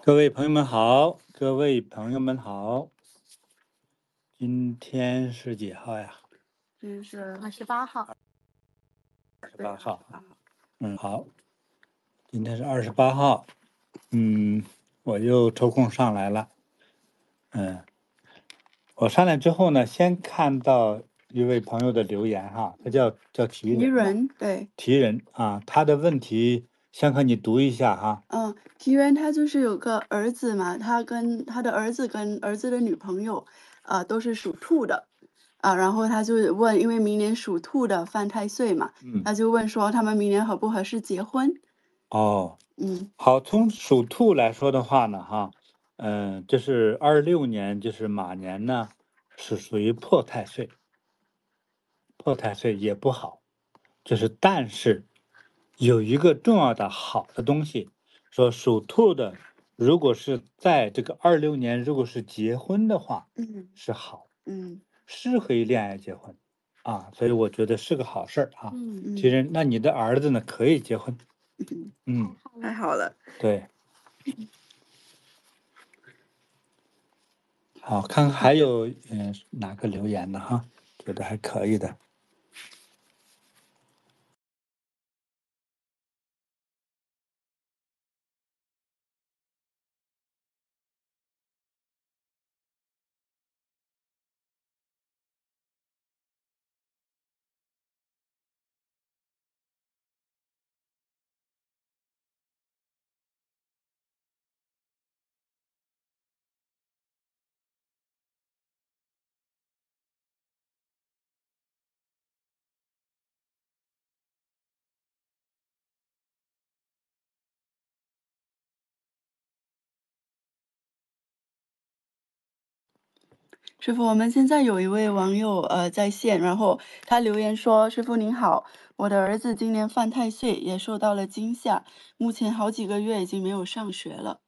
各位朋友们好，今天是几号呀？今天是28号。28号。好，今天是28号。我又抽空上来了。我上来之后呢，先看到一位朋友的留言哈，他叫提人，对，提人啊，他的问题，香可你读一下哈。提人他就是有个儿子嘛，他跟他的儿子跟儿子的女朋友，都是属兔的，然后他就问，因为明年属兔的犯太岁嘛，他就问说他们明年合不合适结婚？好，从属兔来说的话呢，哈，这是26年，就是马年呢，是属于破太岁，破太岁也不好，但是有一个重要的好的东西，说属兔的，如果是在这个26年，如果是结婚的话，是好，适合于恋爱结婚，所以我觉得是个好事儿啊。其实，那你的儿子呢，可以结婚。太好了。对。好，看看还有哪个留言呢哈？觉得还可以的。师傅，我们现在有一位网友在线，然后他留言说：“师傅您好，我的儿子今年犯太岁，也受到了惊吓，目前好几个月已经没有上学了。”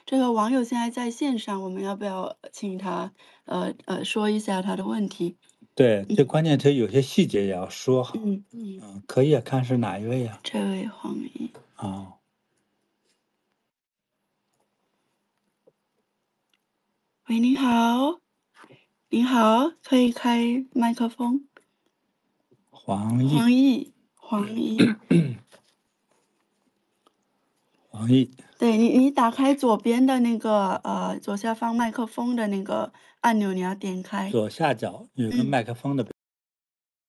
这个网友现在在线上，我们要不要请他说一下他的问题？对，这关键他有些细节也要说好。可以啊，看是哪一位呀？这位黄姨。喂，您好，您好，可以开麦克风。黄奕。对，你打开左边的那个左下方麦克风的那个按钮，你要点开。左下角有个麦克风的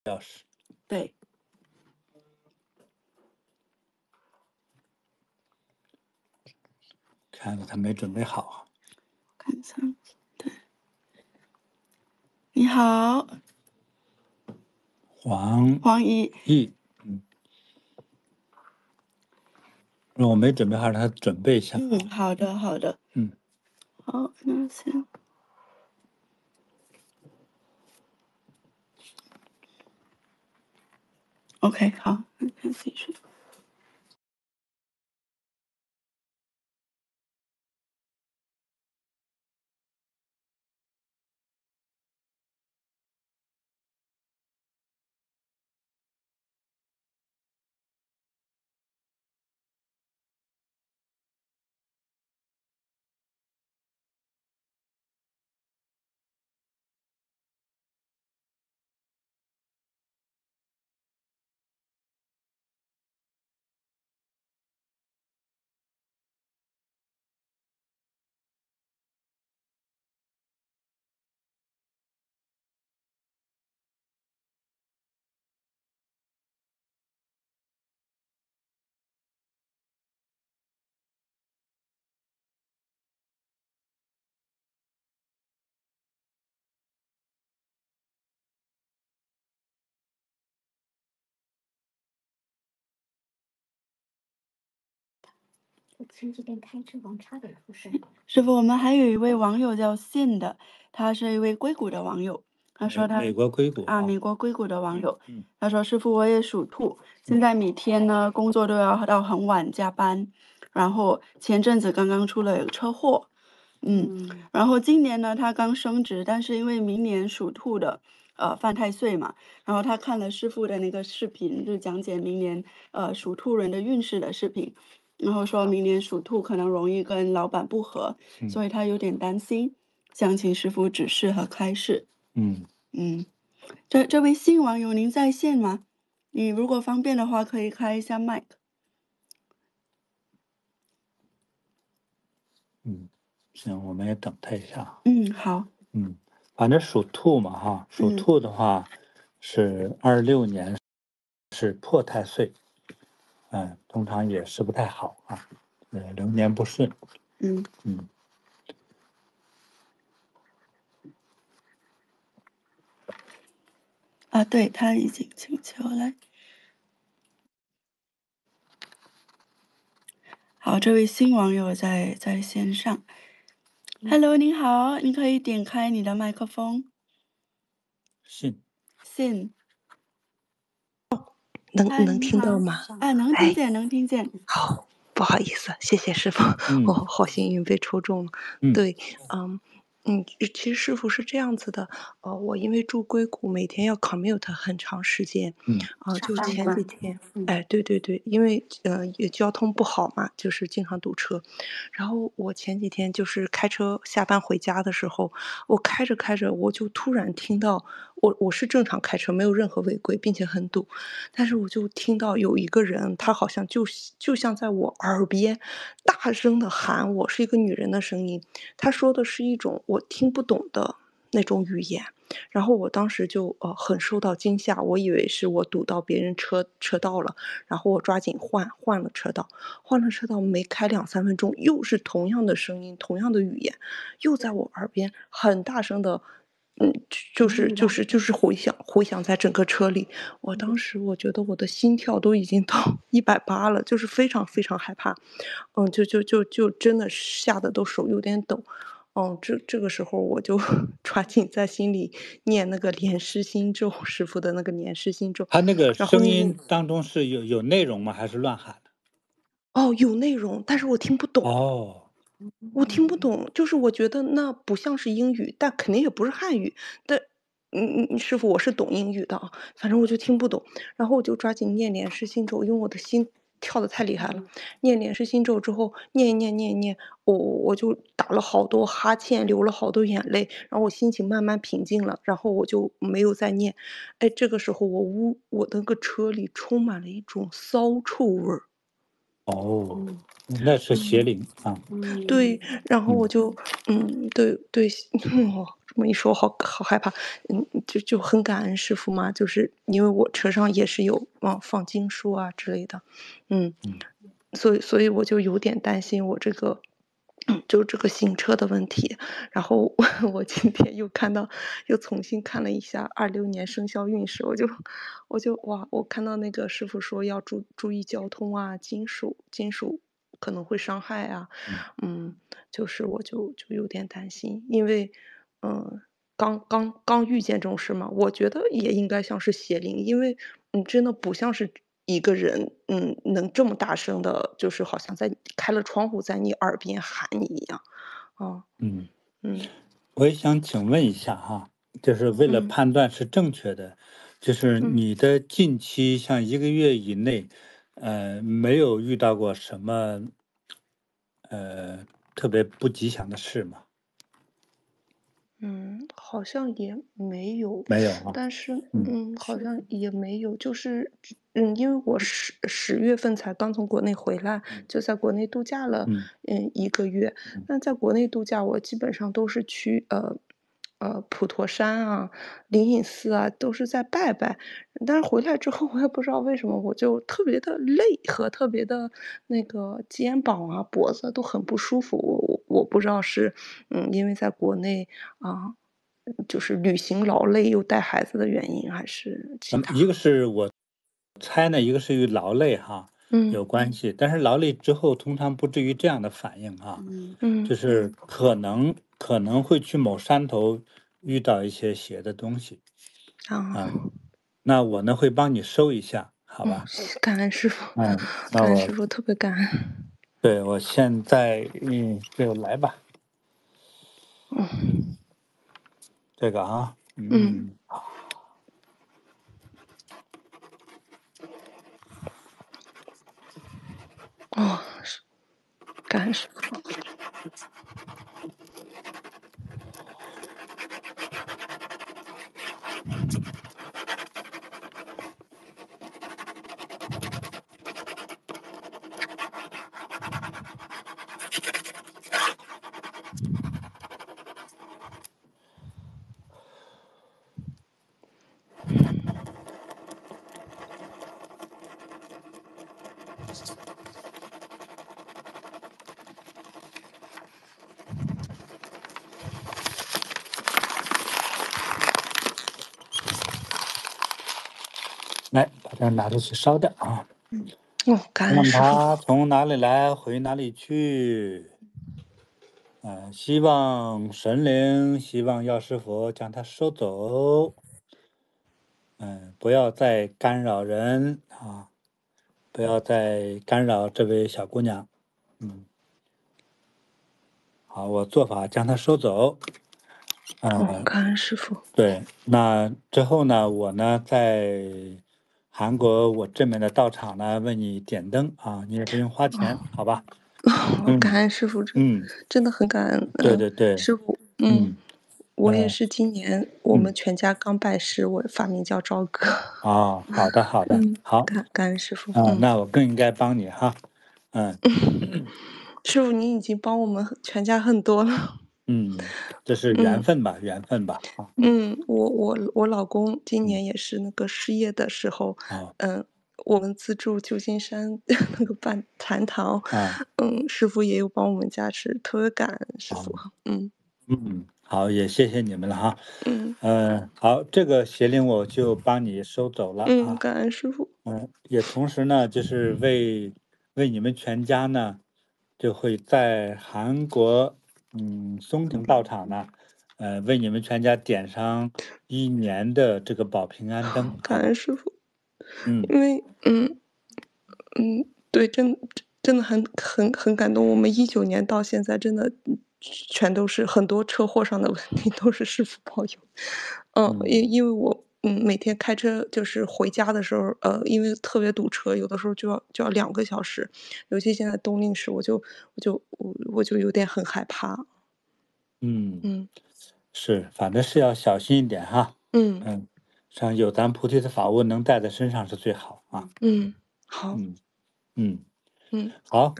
标识。对。看着他没准备好。看一下，对。你好，黄奕。如果没准备好，让他准备一下。好的。好，那行。OK， 好，那继续。师傅，我们还有一位网友叫信的，他是一位硅谷的网友。他说美国硅谷美国硅谷的网友。他说：“师傅，我也属兔，现在每天呢工作都要到很晚加班，然后前阵子刚刚出了车祸，然后今年呢他刚升职，但是因为明年属兔的犯太岁嘛，然后他看了师傅的那个视频，就讲解明年属兔人的运势的视频。”然后说明年属兔可能容易跟老板不和，所以他有点担心，想请师傅指示和开示。嗯这位新网友您在线吗？你如果方便的话，可以开一下麦克。行，我们也等他一下。好。反正属兔嘛哈，属兔的话是26年是破太岁，通常也是不太好啊，流年不顺。对，他已经请求了。好，这位新网友在线上。Hello，您好，你可以点开你的麦克风。信。能听到吗？能听见，能听见。好，不好意思，谢谢师傅，我好幸运被抽中了。对，其实师傅是这样子的，我因为住硅谷，每天要 commute 很长时间，就前几天，对，因为也交通不好嘛，就是经常堵车。然后我前几天就是开车下班回家的时候，我开着开着，我就突然听到，我是正常开车，没有任何违规，并且很堵，但是我就听到有一个人，他好像就像在我耳边大声的喊我，是一个女人的声音，他说的是一种我听不懂的那种语言。然后我当时就很受到惊吓，我以为是我堵到别人车道了，然后我抓紧换了车道，没开2、3分钟，又是同样的声音，同样的语言，又在我耳边很大声的，就是回响在整个车里。我当时我觉得我的心跳都已经到180了，就是非常非常害怕，就真的吓得都手有点抖。这个时候我就抓紧在心里念那个莲师心咒，师傅的那个莲师心咒。他那个然后声音当中是有内容吗？还是乱喊的？有内容，但是我听不懂。我听不懂，就是我觉得那不像是英语，但肯定也不是汉语。但，师傅，我是懂英语的啊，反正我就听不懂。然后我就抓紧念莲师心咒，因为我的心跳得太厉害了。念莲师心咒之后，念一念，念一念，我就打了好多哈欠，流了好多眼泪，然后我心情慢慢平静了，然后我就没有再念。这个时候我那个车里充满了一种骚臭味儿。那是邪灵啊。对，然后我就，对，我这么一说，好害怕，就很感恩师傅嘛，就是因为我车上也是有放经书啊之类的，所以我就有点担心我这个。就这个行车的问题，然后我今天又重新看了一下26年生肖运势，我就哇，我看到那个师傅说要注意交通啊，金属可能会伤害啊，就是我就有点担心，因为刚遇见这种事嘛，我觉得也应该像是邪灵，因为真的不像是一个人能这么大声的，就是好像开了窗户在你耳边喊你一样，我也想请问一下哈，就是为了判断是正确的，就是你的近期像1个月以内，没有遇到过什么特别不吉祥的事吗？好像也没有，没有啊。但是好像也没有，就是因为我10月份才刚从国内回来，就在国内度假了1个月。那在国内度假，我基本上都是去普陀山啊、灵隐寺啊，都是在拜拜。但是回来之后，我也不知道为什么，我就特别的累和特别的那个肩膀啊、脖子都很不舒服。我不知道是因为在国内啊。就是旅行劳累又带孩子的原因，还是其他？一个是我猜呢，一个是与劳累哈有关系，但是劳累之后通常不至于这样的反应哈，就是可能会去某山头遇到一些邪的东西那我呢会帮你收一下，好吧？感恩师傅，那感恩师傅，特别感恩。对，我现在就来吧。这个啊，感恩师父。来，把它拿出去烧掉啊！感恩让师父。它从哪里来回哪里去。希望神灵，希望药师佛将它收走。不要再干扰人啊！不要再干扰这位小姑娘。好，我做法将它收走。感恩师父。对，那之后呢，我呢在韩国我这边的道场呢为你点灯啊，你也不用花钱，好吧？感恩师父，真的很感恩。对对对，师父，我也是今年我们全家刚拜师，我法名叫朝歌。好的好的，好，感恩师父。那我更应该帮你哈。师父，您已经帮我们全家很多了。这是缘分吧，缘分吧。我老公今年也是那个失业的时候，我们自助旧金山那个办禅堂，师父也有帮我们加持，特别感恩师父。好，也谢谢你们了哈。好，这个邪灵我就帮你收走了啊。感恩师父。也同时呢，就是为你们全家呢，就会在韩国松亭道场呢，为你们全家点上1年的这个保平安灯。感恩师父。因为对，真的很感动。我们19年到现在，真的全都是很多车祸上的问题，都是师父保佑。因为我每天开车就是回家的时候，因为特别堵车，有的时候就要2个小时，尤其现在冬令时，我就有点很害怕。是，反正是要小心一点哈。像有咱菩提的法物能带在身上是最好啊。好。好，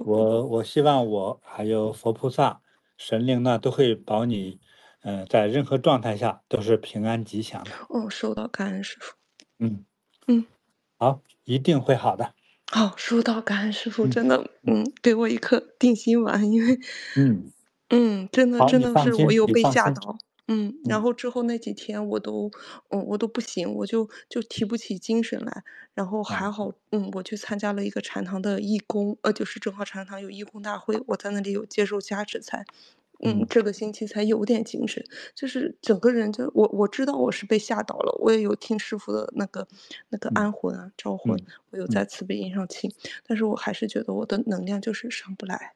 我希望我还有佛菩萨、神灵呢，都会保你，在任何状态下都是平安吉祥的。收到，感恩师父。好，一定会好的。好，收到，感恩师父，真的，给我一颗定心丸，因为，真的是我有被吓到。然后之后那几天我都不行，我就提不起精神来。然后还好，我去参加了一个禅堂的义工，就是正好禅堂有义工大会，我在那里有接受加持才，这个星期才有点精神。就是整个人就我知道我是被吓到了，我也有听师父的那个安魂啊招魂，我有在慈悲音上听，但是我还是觉得我的能量就是上不来。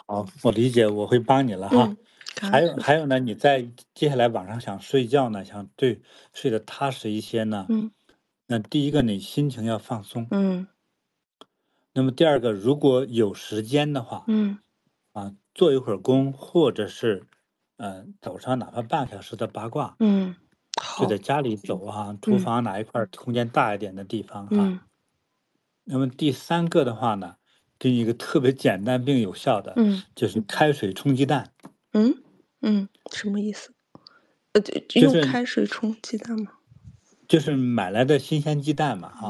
好，我理解，我会帮你了哈。还有呢，你在接下来晚上想睡觉呢，想睡得踏实一些呢。那第一个，你心情要放松。那么第二个，如果有时间的话，做一会儿功，或者是走上哪怕半小时的八卦。就在家里走哈，厨房哪一块空间大一点的地方哈。那么第三个的话呢，给你一个特别简单并有效的，就是开水冲鸡蛋。什么意思？用开水冲鸡蛋吗？就是买来的新鲜鸡蛋嘛哈。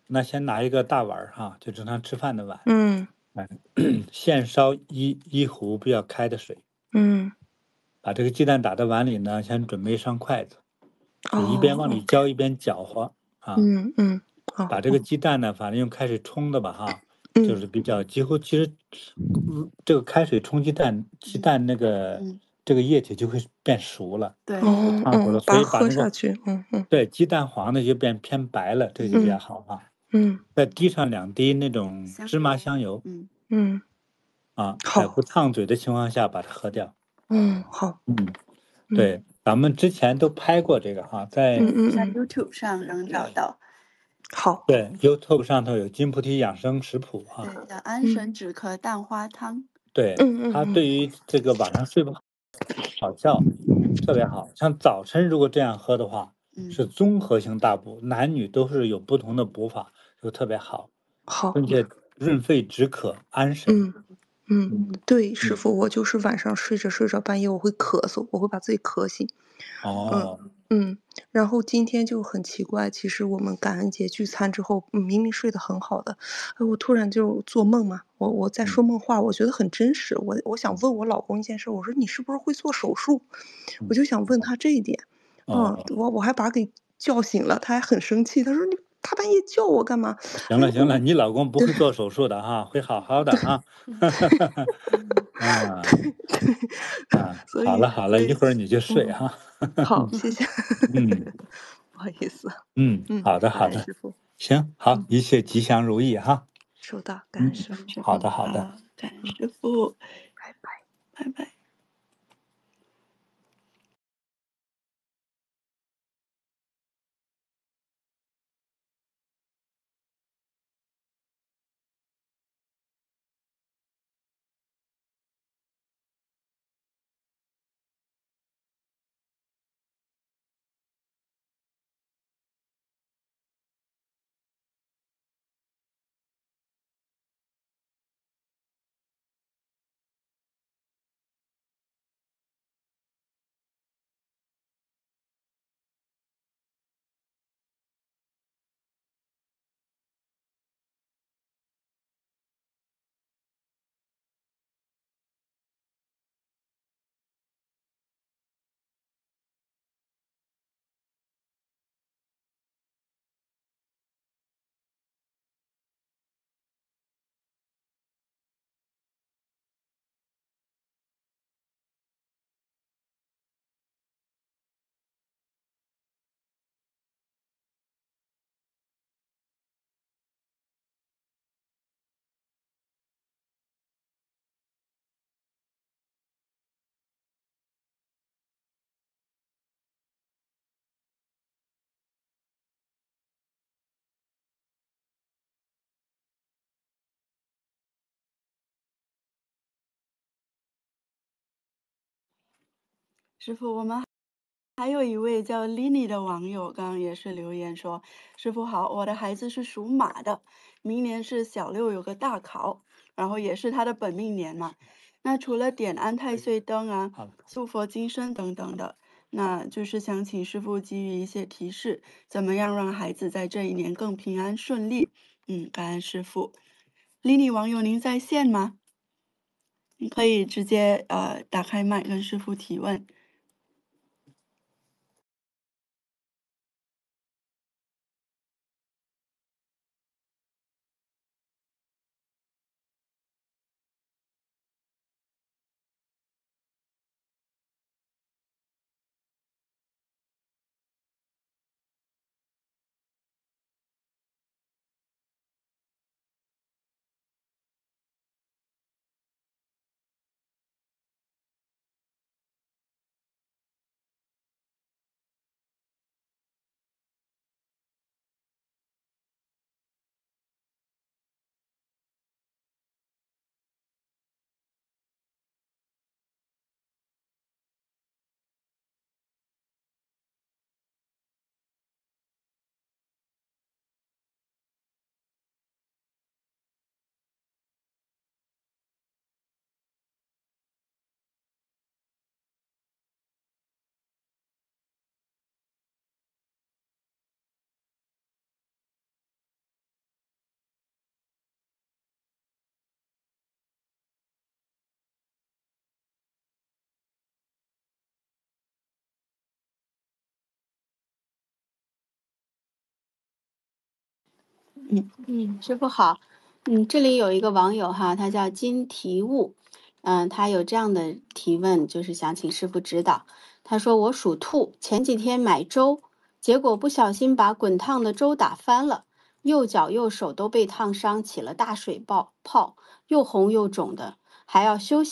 那先拿一个大碗哈，就正常吃饭的碗。现烧一壶比较开的水。把这个鸡蛋打到碗里呢，先准备上筷子，一边往里浇一边搅和啊。把这个鸡蛋呢，反正用开水冲的吧哈，就是比较几乎其实，这个开水冲鸡蛋那个这个液体就会变熟了。对，烫熟了，所以把那个喝下去，对，鸡蛋黄的就变偏白了，这个就比较好哈。再滴上2滴那种芝麻香油。在不烫嘴的情况下把它喝掉。好。对，咱们之前都拍过这个哈，在在 YouTube 上能找到。好。对，YouTube 上头有金菩提养生食谱啊。对，叫安神止咳蛋花汤。对，它对于这个晚上睡不好觉特别好，像早晨如果这样喝的话，是综合性大补，男女都是有不同的补法，就特别好，并且润肺止渴、安神。对，师傅，我就是晚上睡着睡着，半夜我会咳嗽，我会把自己咳醒。哦。然后今天就很奇怪，其实我们感恩节聚餐之后，明明睡得很好的，我突然就做梦嘛，我在说梦话，我觉得很真实。我想问我老公一件事，我说你是不是会做手术？我就想问他这一点。我还把他给叫醒了，他还很生气，他说你大半夜叫我干嘛？行了行了，你老公不会做手术的哈，会好好的哈。好了好了，一会儿你就睡哈。好，谢谢。不好意思。好的好的，行好，一切吉祥如意哈。收到，感恩师傅。好的好的，感恩师傅，拜拜拜拜。师傅，我们还有一位叫 Lini 的网友，刚刚也是留言说：“师傅好，我的孩子是属马的，明年是小6有个大考，然后也是他的本命年嘛。那除了点安太岁灯啊、塑佛金身等等的，那就是想请师傅给予一些提示，怎么样让孩子在这一年更平安顺利？感恩师傅。Lini 网友，您在线吗？你可以直接打开麦跟师傅提问。”师傅好，这里有一个网友哈，他叫金提物，他有这样的提问，就是想请师傅指导。他说我属兔，前几天买粥，结果不小心把滚烫的粥打翻了，右脚右手都被烫伤，起了大水泡，又红又肿的，还要休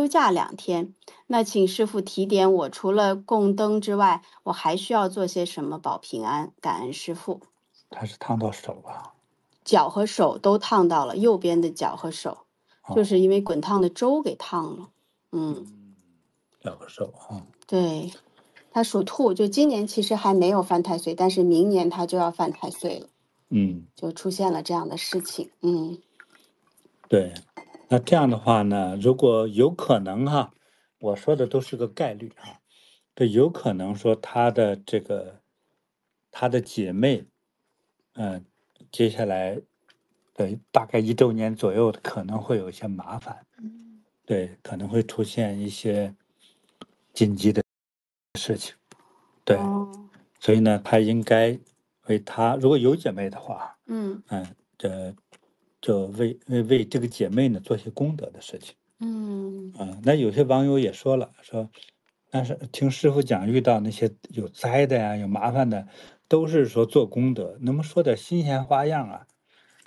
假2天。那请师傅提点我，除了供灯之外，我还需要做些什么保平安？感恩师傅。他是烫到手啊，脚和手都烫到了，右边的脚和手，就是因为滚烫的粥给烫了。脚和手啊。对，他属兔，就今年其实还没有犯太岁，但是明年他就要犯太岁了。就出现了这样的事情。对，那这样的话呢，如果有可能哈，我说的都是个概率哈，这有可能说他的姐妹，接下来的大概1周年左右可能会有一些麻烦，对，可能会出现一些紧急的事情，对，所以呢，他应该为他如果有姐妹的话，就为这个姐妹呢做些功德的事情。那有些网友也说了，但是听师傅讲，遇到那些有灾的呀、有麻烦的，都是说做功德，能不能说点新鲜花样啊？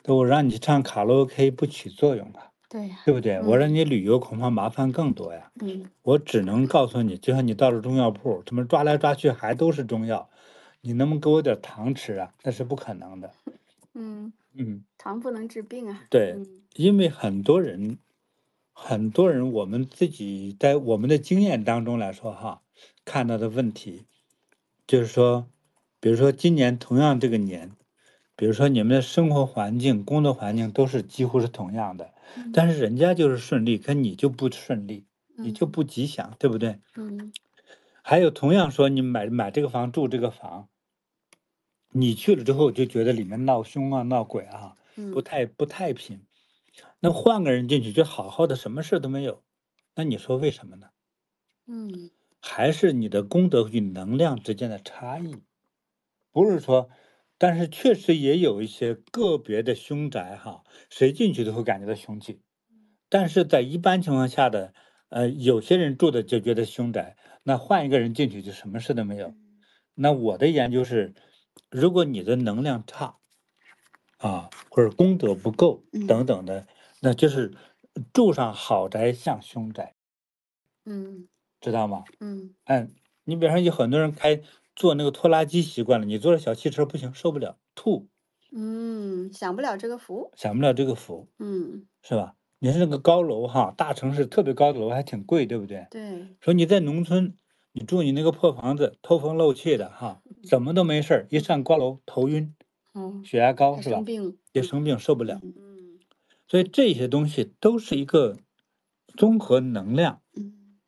我让你唱卡拉 OK 不起作用啊，对呀，对不对？我让你旅游恐怕麻烦更多呀。我只能告诉你，就像你到了中药铺，怎么抓来抓去还都是中药，你能不能给我点糖吃啊？那是不可能的。糖不能治病啊。对，因为很多人，我们自己在我们的经验当中来说哈，看到的问题，就是说，比如说今年同样这个年，比如说你们的生活环境、工作环境都是几乎是同样的，但是人家就是顺利，可你就不顺利，你就不吉祥，对不对？还有同样说你买这个房住这个房，你去了之后就觉得里面闹凶啊、闹鬼啊，不太平。那换个人进去就好好的，什么事都没有，那你说为什么呢？还是你的功德与能量之间的差异，不是说，但是确实也有一些个别的凶宅哈，谁进去都会感觉到凶气，但是在一般情况下的，有些人住的就觉得凶宅，那换一个人进去就什么事都没有。那我的研究是，如果你的能量差，或者功德不够等等的，那就是住上好宅像凶宅，知道吗？你比方说有很多人坐那个拖拉机习惯了，你坐着小汽车不行，受不了，吐。享不了这个福。享不了这个福。是吧？你是那个高楼哈，大城市特别高的楼还挺贵，对不对？对。说你在农村，你住你那个破房子，透风漏气的哈，怎么都没事儿，一上高楼头晕，血压高是吧？也生病受不了。所以这些东西都是一个综合能量。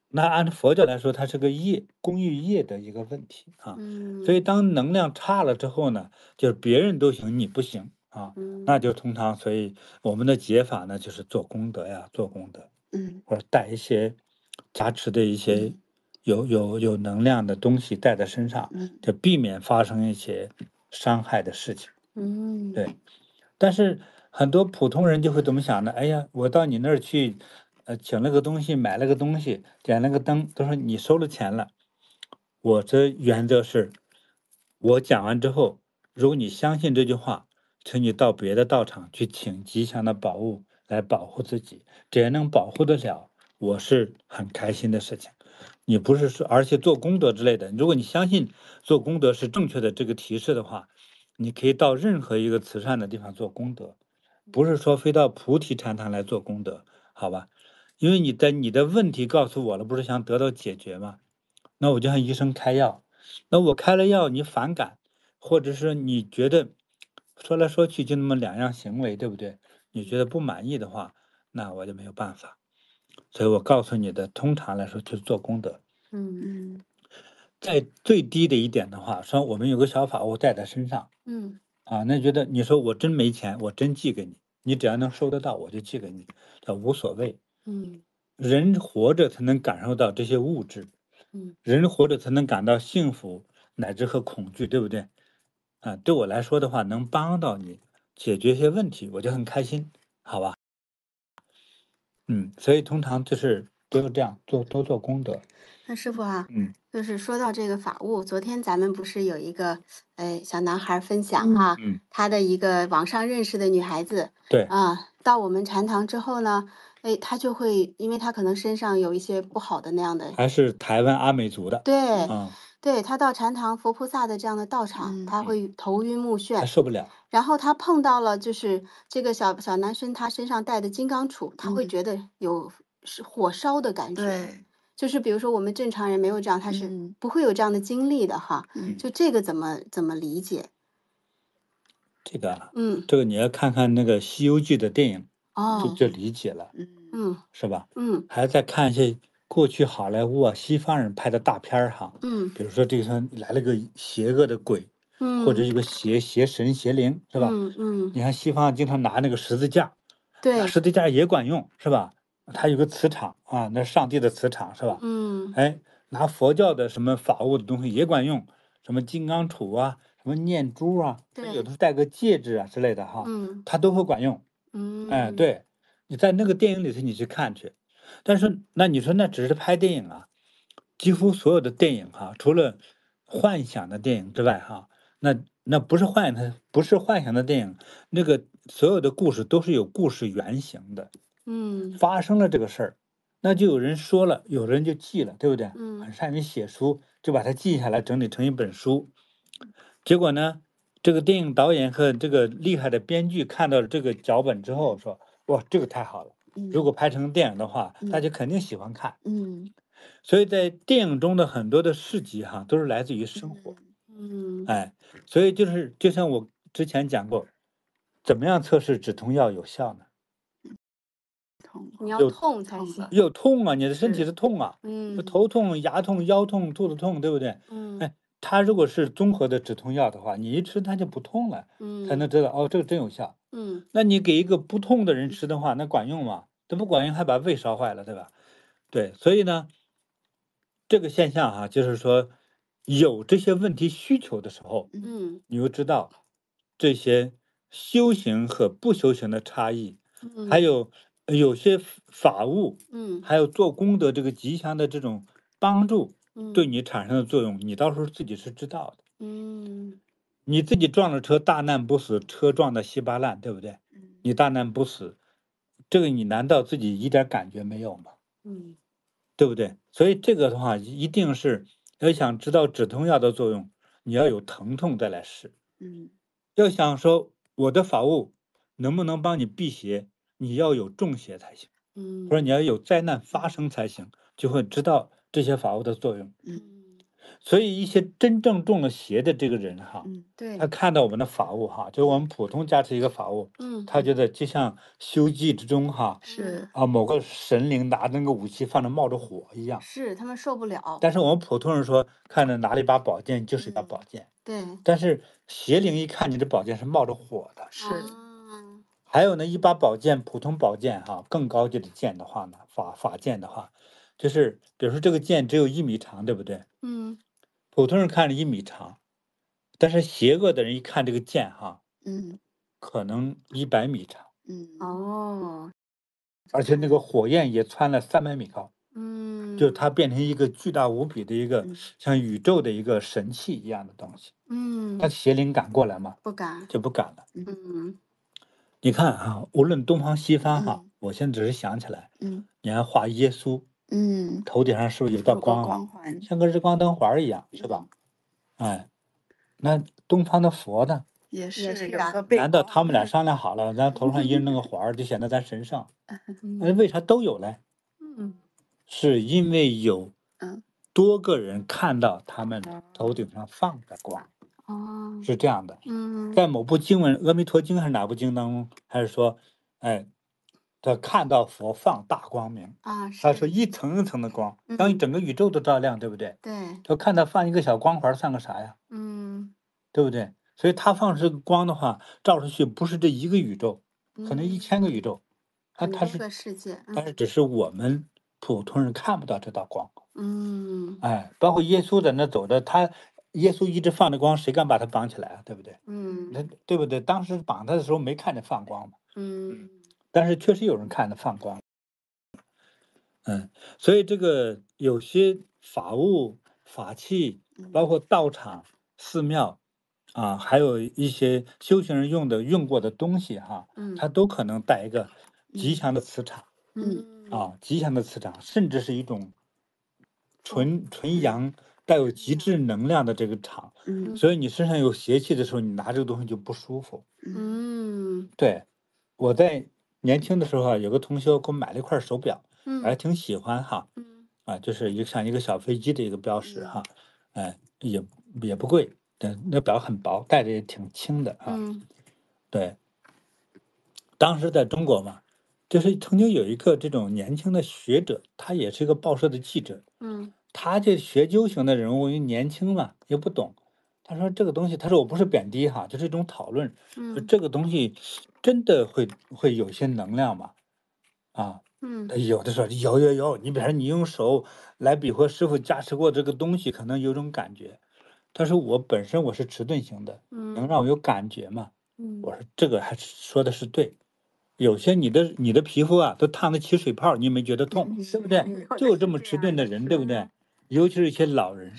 那按佛教来说，它是个业，功与业的一个问题啊。所以当能量差了之后呢，就是别人都行，你不行啊。那就通常，所以我们的解法呢，就是做功德呀，做功德。或者带一些加持的一些有能量的东西带在身上，就避免发生一些伤害的事情。对。但是很多普通人就会怎么想呢？哎呀，我到你那儿去，请了个东西，买了个东西，点了个灯，都说你收了钱了。我的原则是，我讲完之后，如果你相信这句话，请你到别的道场去请吉祥的宝物来保护自己，只要能保护得了，我是很开心的事情。你不是说，而且做功德之类的，如果你相信做功德是正确的这个提示的话，你可以到任何一个慈善的地方做功德，不是说非到菩提禅堂来做功德，好吧？因为你的问题告诉我了，不是想得到解决吗？那我就向医生开药，那我开了药你反感，或者是你觉得说来说去就那么2样行为，对不对？你觉得不满意的话，那我就没有办法。所以我告诉你的，通常来说就是做功德。在最低的一点的话，说我们有个小法物带在身上，那觉得你说我真没钱，我真寄给你，你只要能收得到，我就寄给你，这无所谓。人活着才能感受到这些物质，人活着才能感到幸福乃至和恐惧，对不对？对我来说的话，能帮到你解决一些问题，我就很开心，好吧？所以通常就是都是这样多做功德。那师傅啊，就是说到这个法物，昨天咱们不是有一个小男孩分享哈，他的一个网上认识的女孩子，对到我们禅堂之后呢，他就会，因为他可能身上有一些不好的那样的，还是台湾阿美族的，对，对，他到禅堂佛菩萨的这样的道场，他会头晕目眩，他受不了。然后他碰到了就是这个小男生，他身上带的金刚杵，他会觉得有是火烧的感觉。对，就是比如说我们正常人没有这样，他是不会有这样的经历的哈。就这个怎么理解？这个你要看看那个《西游记》的电影，哦，就理解了，是吧？还再看一些过去好莱坞啊西方人拍的大片儿哈，比如说这个上来了个邪恶的鬼，或者一个邪神邪灵，是吧？你看西方经常拿那个十字架，对，十字架也管用，是吧？它有个磁场啊，那上帝的磁场是吧？哎，拿佛教的什么法物的东西也管用，什么金刚杵啊，什么念珠啊，有的是戴个戒指啊之类的哈，它都会管用。哎，对，你在那个电影里头你去看去，但是那你说那只是拍电影啊，几乎所有的电影哈，除了幻想的电影之外哈，那不是幻想的电影，那个所有的故事都是有故事原型的。发生了这个事儿，那就有人说了，有人就记了，对不对？很善于写书，就把它记下来，整理成一本书。结果呢，这个电影导演和这个厉害的编剧看到了这个脚本之后，说：“哇，这个太好了！如果拍成电影的话，大家肯定喜欢看。”所以在电影中的很多的事迹哈，都是来自于生活。哎，所以就像我之前讲过，怎么样测试止痛药有效呢？你要痛才行。有痛啊，你的身体是痛啊，头痛、牙痛、腰痛、肚子痛，对不对？哎，它如果是综合的止痛药的话，你一吃它就不痛了，才能知道哦，这个真有效。那你给一个不痛的人吃的话，那管用吗？这不管用，还把胃烧坏了，对吧？对，所以呢，这个现象哈，就是说有这些问题需求的时候，你又知道这些修行和不修行的差异，还有些法物，还有做功德这个吉祥的这种帮助，对你产生的作用，你到时候自己是知道的。你自己撞了车，大难不死，车撞得稀巴烂，对不对？你大难不死，这个你难道自己一点感觉没有吗？对不对？所以这个的话，一定是要想知道止痛药的作用，你要有疼痛再来试。要想说我的法物能不能帮你辟邪，你要有中邪才行，或者你要有灾难发生才行，就会知道这些法物的作用。所以一些真正中了邪的这个人哈，对，他看到我们的法物哈，就是我们普通加持一个法物，他觉得就像修记之中哈，是啊某个神灵拿那个武器放着冒着火一样，是他们受不了。但是我们普通人说看着拿了一把宝剑就是一把宝剑，对，但是邪灵一看你的宝剑是冒着火的，是，还有呢一把宝剑，普通宝剑哈，更高级的剑的话呢，法剑的话，就是比如说这个剑只有1米长，对不对？普通人看着1米长，但是邪恶的人一看这个剑哈，可能100米长，哦，而且那个火焰也窜了300米高，就它变成一个巨大无比的一个像宇宙的一个神器一样的东西。那邪灵敢过来吗？不敢，就不敢了。你看啊，无论东方西方哈，我现在只是想起来，你还画耶稣，头顶上是不是有道光啊？光环像个日光灯环一样，是吧？哎，那东方的佛呢？也是啊有个背难道他们俩商量好了，咱头上一人弄个环儿，就显得咱神圣？那为啥都有嘞？是因为有多个人看到他们头顶上放着光，是这样的。在某部经文，《阿弥陀经》还是哪部经当中，还是说，哎，他看到佛放大光明啊，他说一层一层的光，让整个宇宙都照亮，对不对？对，他看他放一个小光环算个啥呀？对不对？所以他放这个光的话，照出去不是这一个宇宙，可能1000个宇宙，它多是个世界，但是只是我们普通人看不到这道光。哎，包括耶稣在那走着，耶稣一直放着光，谁敢把他绑起来啊？对不对？那对不对？当时绑他的时候没看见放光嘛，但是确实有人看着放光。所以这个有些法物、法器，包括道场、寺庙，啊，还有一些修行人用过的东西哈，它都可能带一个吉祥的磁场，吉祥的磁场，甚至是一种纯阳带有极致能量的这个场，所以你身上有邪气的时候，你拿这个东西就不舒服。对，我在年轻的时候啊，有个同学给我买了一块手表，我还挺喜欢哈，就是像一个小飞机的一个标识哈，也不贵，那表很薄，戴着也挺轻的啊。对，当时在中国嘛，就是曾经有一个这种年轻的学者，他也是一个报社的记者，他这学究型的人物，因为年轻嘛，也不懂。他说这个东西，他说我不是贬低哈，就是一种讨论。说这个东西真的会有些能量吗？啊，他有的说有，你比如说你用手来比划师傅加持过这个东西，可能有种感觉。他说我本身我是迟钝型的，能让我有感觉吗？我说这个还是说的是对。有些你的皮肤啊都烫得起水泡，你也没觉得痛，对不对？就这么迟钝的人，对不对？尤其是一些老人，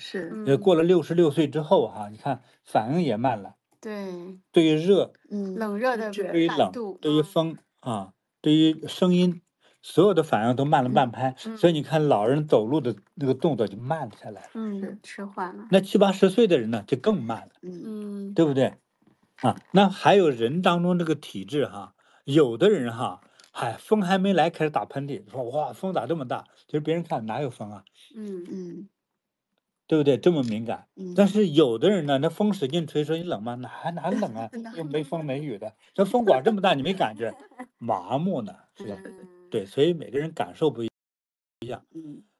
过了66岁之后哈，你看反应也慢了。对于热，冷热的对于冷，度，对于风啊，对于声音，所有的反应都慢了半拍。所以你看老人走路的那个动作就慢了下来了。迟缓了。那70、80岁的人呢，就更慢了，对不对？那还有人当中这个体质哈，有的人哈，风还没来开始打喷嚏，说哇风咋这么大？其实别人看哪有风啊，对不对？这么敏感。但是有的人呢，那风使劲吹，说你冷吗？哪冷啊？又没风没雨的，这风管这么大，你没感觉？麻木呢，是吧？对，所以每个人感受不一样。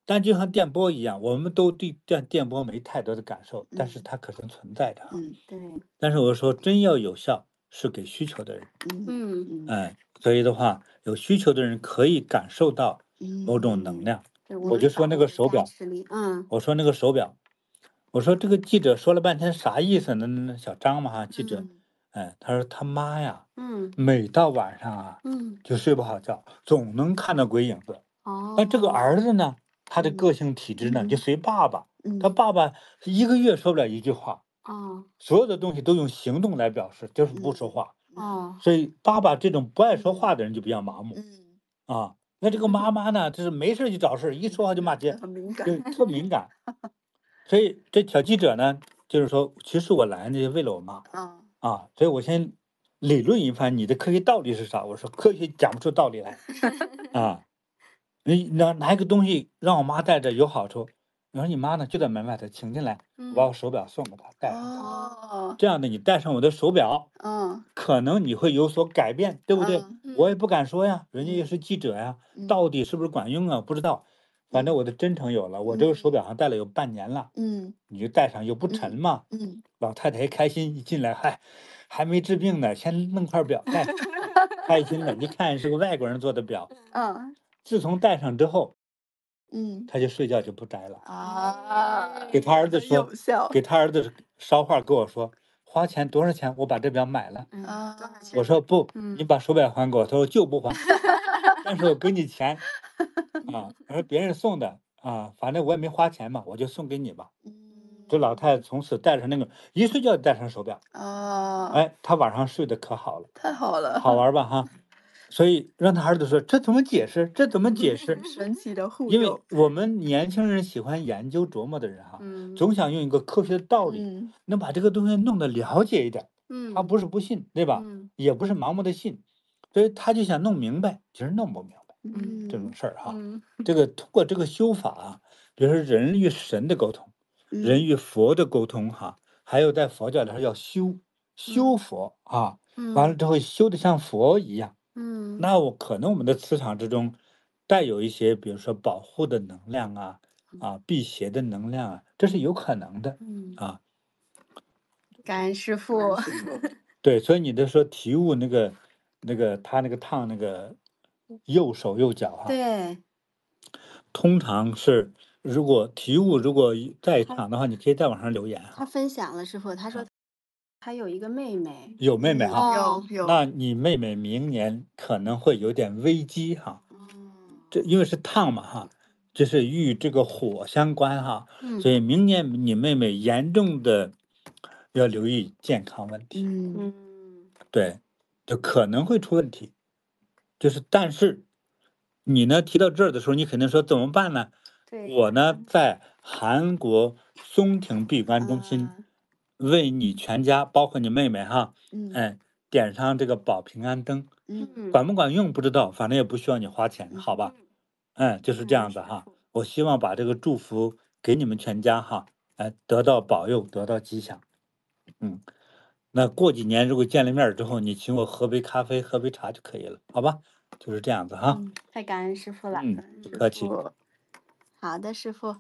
但就像电波一样，我们都对电波没太多的感受，但是它可是存在的。对。但是我说真要有效，是给需求的人。所以的话，有需求的人可以感受到某种能量。我就说那个手表，我说那个手表，我说这个记者说了半天啥意思呢？那小张嘛哈，记者，他说他妈呀，每到晚上啊，就睡不好觉，总能看到鬼影子。那这个儿子呢，他的个性体质呢，就随爸爸，他爸爸1个月说不了一句话，所有的东西都用行动来表示，就是不说话。所以爸爸这种不爱说话的人就比较麻木。那这个妈妈呢，就是没事就找事，一说话就骂街，就特敏感。所以这小记者呢，就是说，其实我来呢，为了我妈。所以我先理论一番，你的科学道理是啥？我说科学讲不出道理来。你拿一个东西让我妈带着有好处，你说你妈呢就在门外头请进来，我把我手表送给她带上。这样的你带上我的手表，可能你会有所改变，对不对？我也不敢说呀，人家也是记者呀，到底是不是管用啊？不知道。反正我的真诚有了，我这个手表上戴了有半年了，你就戴上又不沉嘛，老太太一开心一进来，还没治病呢，先弄块表戴，开心了。一看是个外国人做的表，自从戴上之后，他就睡觉就不摘了。给他儿子说，给他儿子捎话跟我说，花钱多少钱？我把这表买了。我说不，你把手表还给我。他说就不还，但是我给你钱。我说别人送的反正我也没花钱嘛，我就送给你吧。这老太太从此戴上那个，一睡觉就戴上手表。她晚上睡得可好了。太好了，好玩吧哈？所以让他儿子说，这怎么解释？这怎么解释？神奇的互因为动。我们年轻人喜欢研究琢磨的人哈，总想用一个科学的道理，能把这个东西弄得了解一点。他不是不信，对吧？也不是盲目的信，所以他就想弄明白，其实弄不明白。这种事儿哈，这个通过这个修法啊，比如说人与神的沟通，人与佛的沟通哈，还有在佛教里头要修佛啊，完了之后修的像佛一样。那可能我们的磁场之中带有一些，比如说保护的能量辟邪的能量啊，这是有可能的感恩师父。对，所以你的说体悟那个他那个烫那个右手右脚对，通常是如果体悟如果在场的话，你可以在网上留言他分享了师父，他说他有一个妹妹，有妹妹有。那你妹妹明年可能会有点危机哈。这因为是烫嘛哈，这是与这个火相关哈，所以明年你妹妹严重的要留意健康问题。对，就可能会出问题。但是你呢提到这儿的时候，你肯定说怎么办呢？我呢在韩国松亭闭关中心为你全家，包括你妹妹哈，点上这个保平安灯，管不管用不知道，反正也不需要你花钱，好吧？就是这样子哈。我希望把这个祝福给你们全家哈，得到保佑，得到吉祥。那过几年如果见了面之后，你请我喝杯咖啡，喝杯茶就可以了，好吧？就是这样子哈。太感恩师傅了。不客气。好的，师傅。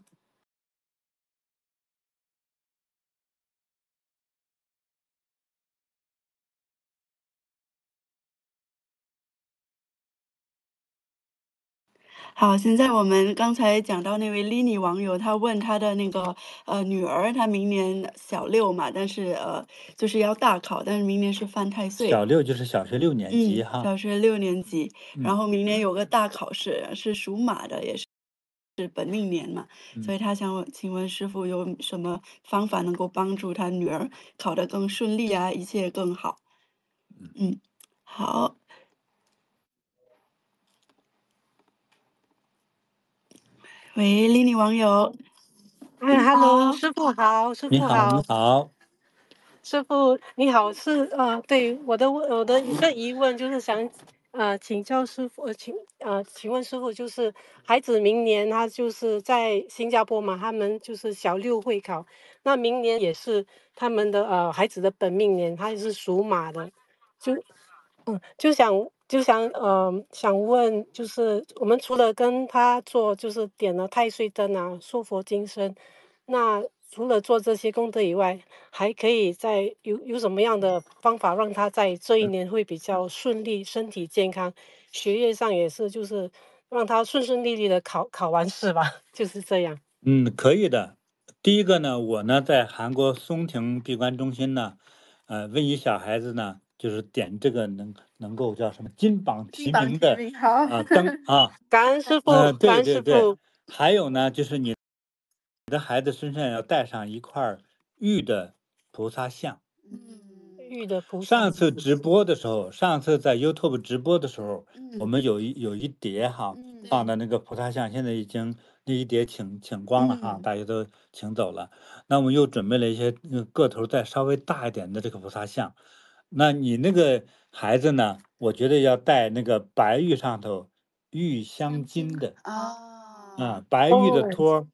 好，现在我们刚才讲到那位 Lini 网友，他问他的那个女儿，她明年小6嘛，但是就是要大考，但是明年是犯太岁。小6就是小学6年级哈。小学6年级，然后明年有个大考试，是属马的，也是本命年嘛，所以他想请问师傅有什么方法能够帮助他女儿考得更顺利啊，一切更好。好。喂，Lini 网友。Hello， 师傅好，师傅好。你好。师傅你好，对我的一个疑问就是想请教师傅，请问师傅，就是孩子明年他就是在新加坡嘛，他们就是小6会考，那明年也是他们的孩子的本命年，他也是属马的，想问，就是我们除了跟他做，就是点了太岁灯啊，说佛经声，那除了做这些功德以外，还可以有什么样的方法让他在这一年会比较顺利，身体健康，学业上也是，就是让他顺顺利利的考完试吧，就是这样。可以的。第一个呢，我呢在韩国松亭闭关中心呢，为你小孩子呢，就是点这个能够叫什么金榜题名的灯啊。感恩师傅，感恩师傅。还有呢，就是你的孩子身上要带上一块玉的菩萨像。玉的菩萨。上次直播的时候，上次在 YouTube 直播的时候，我们有一叠哈，放的那个菩萨像，现在已经那一叠请光了哈，大家都请走了。那我们又准备了一些个头再稍微大一点的这个菩萨像。那你那个孩子呢？我觉得要带那个白玉上头玉镶金的白玉的托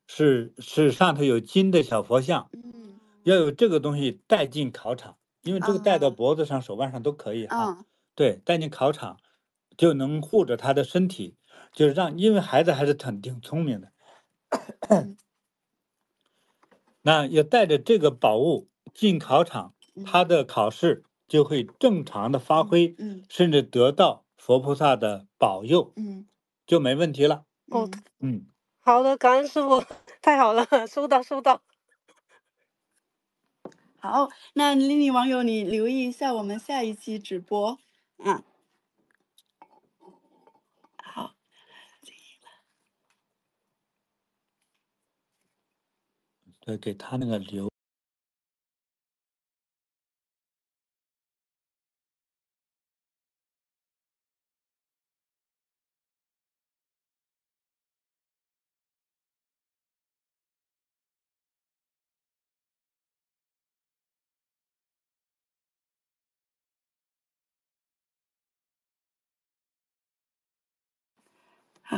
是上头有金的小佛像，要有这个东西带进考场。因为这个戴到脖子上、手腕上都可以哈。对，带进考场就能护着他的身体，就是因为孩子还是挺聪明的。那要带着这个宝物进考场，他的考试就会正常的发挥，甚至得到佛菩萨的保佑，就没问题了。好的，感恩师傅，太好了，收到。好，那Lini网友，你留意一下我们下一期直播。好。对，给他那个留。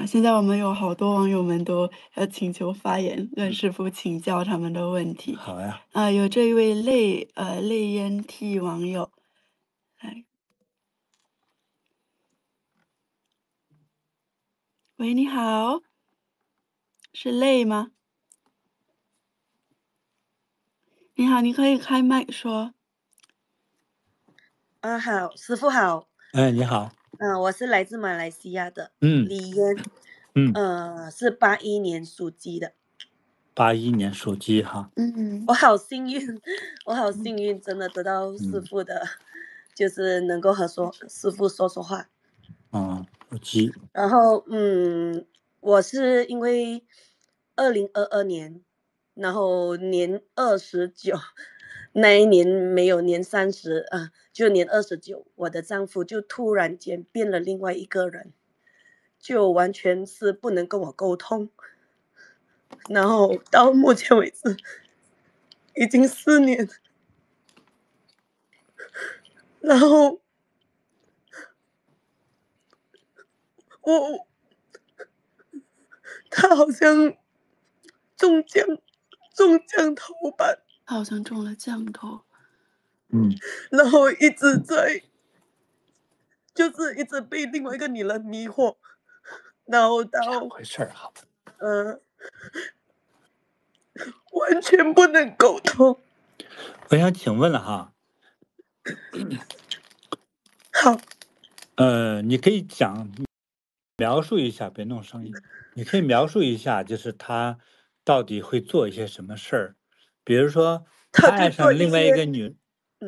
现在我们有好多网友们都请求发言，跟师傅请教他们的问题。好呀。有这一位泪烟 T 网友，来。喂，你好，是泪吗？你好，你可以开麦说。好，师傅好。你好。我是来自马来西亚的李嫣。是81年属鸡的。81年属鸡哈。我好幸运，真的得到师傅的，就是能够和师傅说话。属鸡。然后我是因为2022年，然后年29。那一年没有年30就年29，我的丈夫就突然间变了另外一个人，就完全是不能跟我沟通。然后到目前为止已经4年，然后他好像中降头吧，他好像中了降头，然后一直就是一直被另外一个女人迷惑，然后到回事哈，完全不能沟通。我想请问了哈，好，你可以描述一下，别弄声音。你可以描述一下，就是他到底会做一些什么事儿？比如说，他爱上另外一个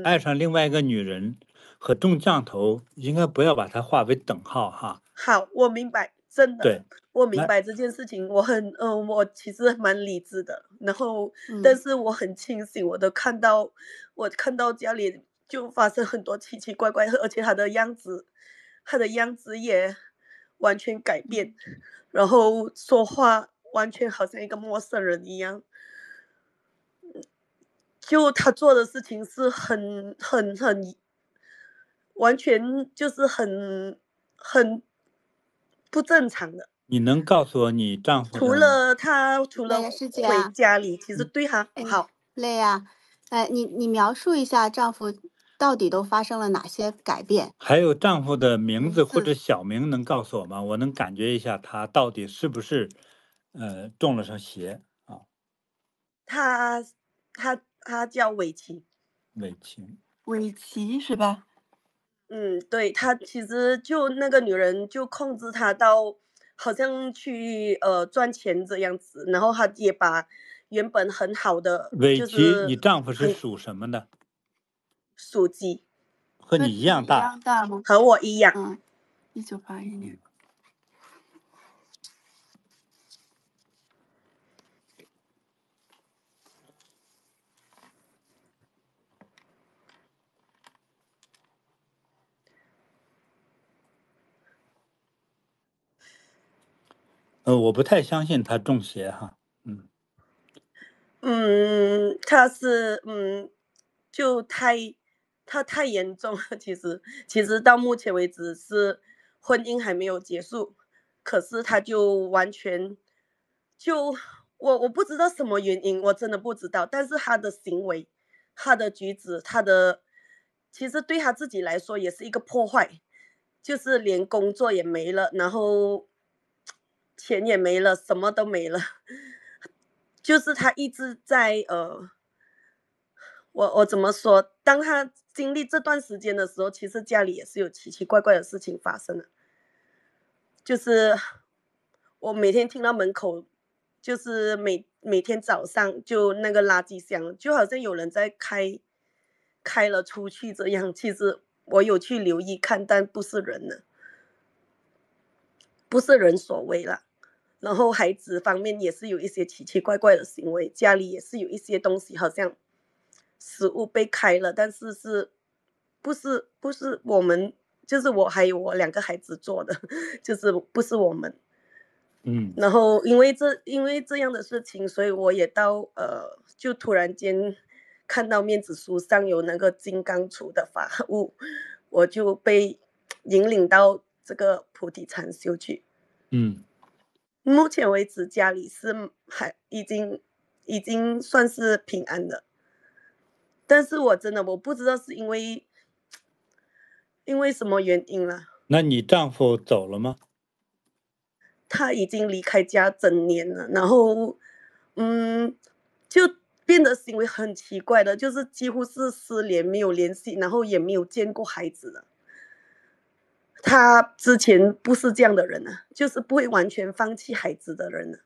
爱上另外一个女人和中降头，应该不要把它划为等号哈。好，我明白，真的，对，我明白这件事情。我其实蛮理智的，然后，但是我很清醒，我看到家里就发生很多奇奇怪怪，而且他的样子也完全改变，然后说话完全好像一个陌生人一样。就他做的事情是很完全就是很不正常的。你能告诉我你丈夫除了回家里，其实对他好。累呀，你描述一下丈夫到底都发生了哪些改变？还有丈夫的名字或者小名能告诉我吗？我能感觉一下他到底是不是中了上邪啊？他叫伟奇。伟奇是吧？对，他其实就那个女人就控制他到好像去赚钱这样子，然后他也把原本很好的伟奇，你丈夫是属什么的？属鸡。和你一样大吗？和我一样。1981年。我不太相信他中邪哈，他是就他太严重了，其实到目前为止是婚姻还没有结束，可是他就完全就我不知道什么原因，我真的不知道，但是他的行为、他的举止、其实对他自己来说也是一个破坏，就是连工作也没了，然后钱也没了，什么都没了。就是他一直在我怎么说？当他经历这段时间的时候，其实家里也是有奇奇怪怪的事情发生的。就是我每天听到门口，就是每天早上就那个垃圾箱，就好像有人在开了出去这样。其实我有去留意看，但不是人了，不是人所为了。然后孩子方面也是有一些奇奇怪怪的行为，家里也是有一些东西好像食物被开了，但是不是我们，就是我还有我2个孩子做的，就是不是我们。然后因为这样的事情，所以我也就突然间看到面子书上有那个金刚杵的法物，我就被引领到这个菩提禅修去。目前为止家里是已经算是平安的，但是我真的不知道是因为什么原因了。那你丈夫走了吗？他已经离开家整年了，然后就变得行为很奇怪的，就是几乎是失联，没有联系，然后也没有见过孩子了。他之前不是这样的人啊，就是不会完全放弃孩子的人啊。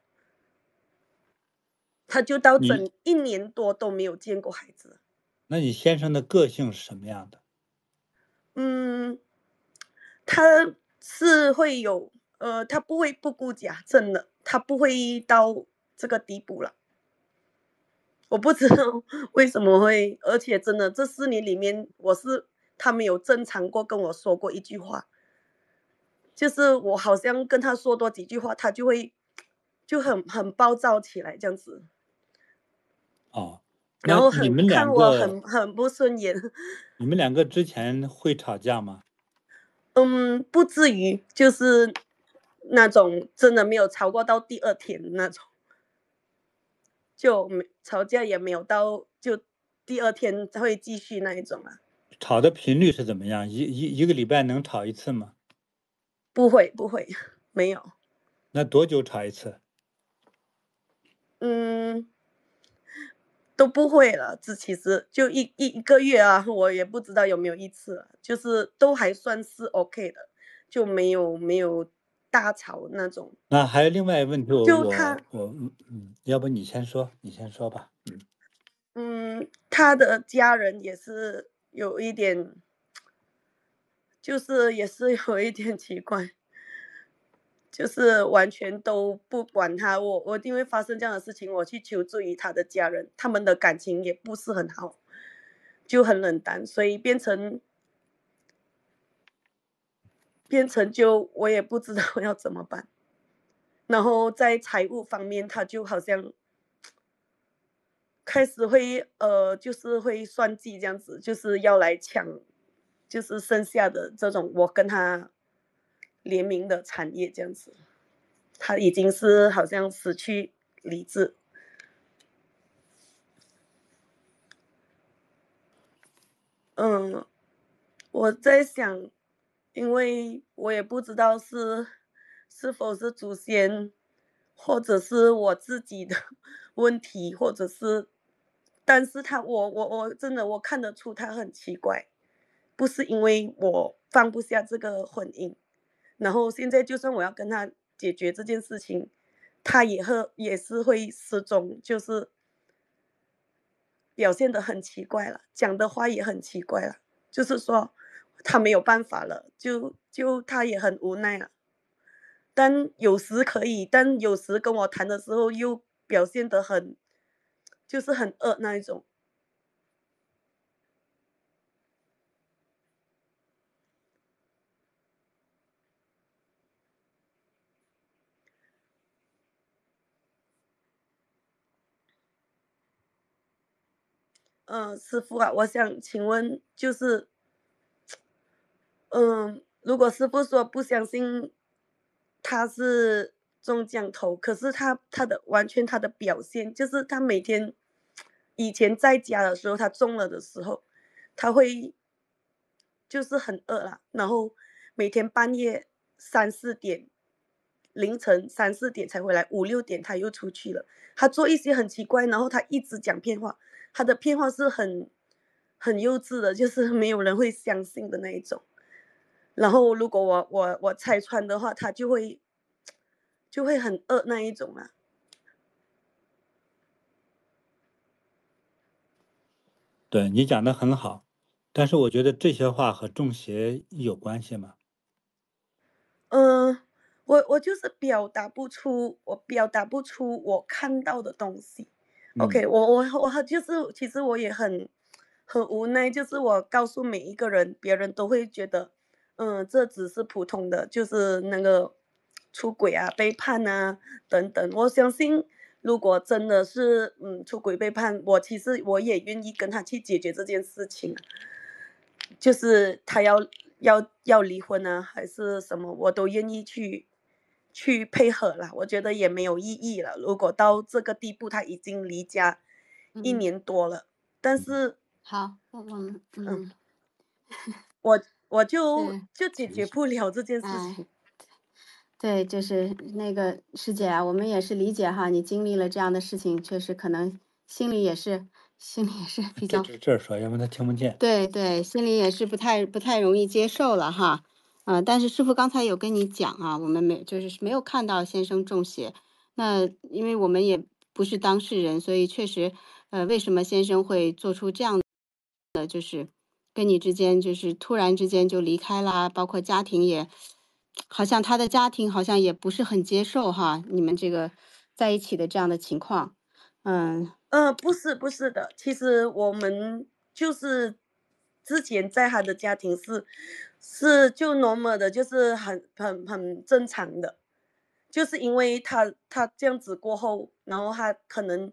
他就到整1年多都没有见过孩子。那你先生的个性是什么样的？他是会有他不会不顾家，真的，他不会到这个地步了。我不知道为什么会，而且真的这4年里面，他没有正常过跟我说过一句话，就是我好像跟他说多几句话，他就会就很暴躁起来这样子。哦，然后你们看两个我很不顺眼。你们两个之前会吵架吗？不至于，就是那种真的没有吵过到第二天那种，就吵架也没有到就第二天会继续那一种啊。吵的频率是怎么样？一个礼拜能吵一次吗？不会，没有。那多久吵一次？都不会了，其实就一个月啊，我也不知道有没有一次了，就是都还算是 OK 的，就没有大吵那种。那还有另外一个问题，就他，要不你先说吧。他的家人也是有一点，就是也是有一点奇怪，就是完全都不管他。我因为发生这样的事情，我去求助于他的家人，他们的感情也不是很好，就很冷淡，所以变成就我也不知道要怎么办。然后在财务方面，他就好像开始会就是会算计这样子，就是要来抢，就是剩下的这种我跟他联名的产业这样子。他已经是好像失去理智。我在想，因为我也不知道是否是祖先，或者是我自己的问题，或者是，但是我真的我看得出他很奇怪，不是因为我放不下这个婚姻，然后现在就算我要跟他解决这件事情，他也是会失踪，就是表现得很奇怪了，讲的话也很奇怪了，就是说他没有办法了，就他也很无奈了。但有时可以，但有时跟我谈的时候又表现得就是很恶那一种。师傅啊，我想请问，就是如果师傅说不相信他是中奖头，可是他的完全他的表现就是他每天以前在家的时候，他中了的时候，他会就是很饿啦，然后每天半夜3、4点，凌晨3、4点才回来，5、6点他又出去了。他做一些很奇怪，然后他一直讲骗话，他的骗话是很幼稚的，就是没有人会相信的那一种。然后如果我拆穿的话，他就会很恶那一种啊。对，你讲的很好，但是我觉得这些话和中邪有关系吗？我就是表达不出我看到的东西。OK，我就是其实我也很无奈，就是我告诉每一个人，别人都会觉得，这只是普通的，就是那个出轨啊、背叛啊等等。我相信，如果真的是出轨背叛，其实我也愿意跟他去解决这件事情啊，就是他要离婚啊，还是什么，我都愿意去配合啦。我觉得也没有意义了。如果到这个地步，他已经离家1年多了，但是好，我就解决不了这件事情。对，就是那个师姐啊，我们也是理解哈，你经历了这样的事情，确实可能心里也是比较这儿说，要不然他听不见。对，心里也是不太容易接受了哈。但是师傅刚才有跟你讲啊，我们就是没有看到先生中邪，那因为我们也不是当事人，所以确实，为什么先生会做出这样的，就是跟你之间就是突然之间就离开啦，包括家庭也，好像他的家庭好像也不是很接受哈，你们这个在一起的这样的情况。不是的，其实我们就是之前在他的家庭是就 normal 的，就是很正常的，就是因为他这样子过后，然后他可能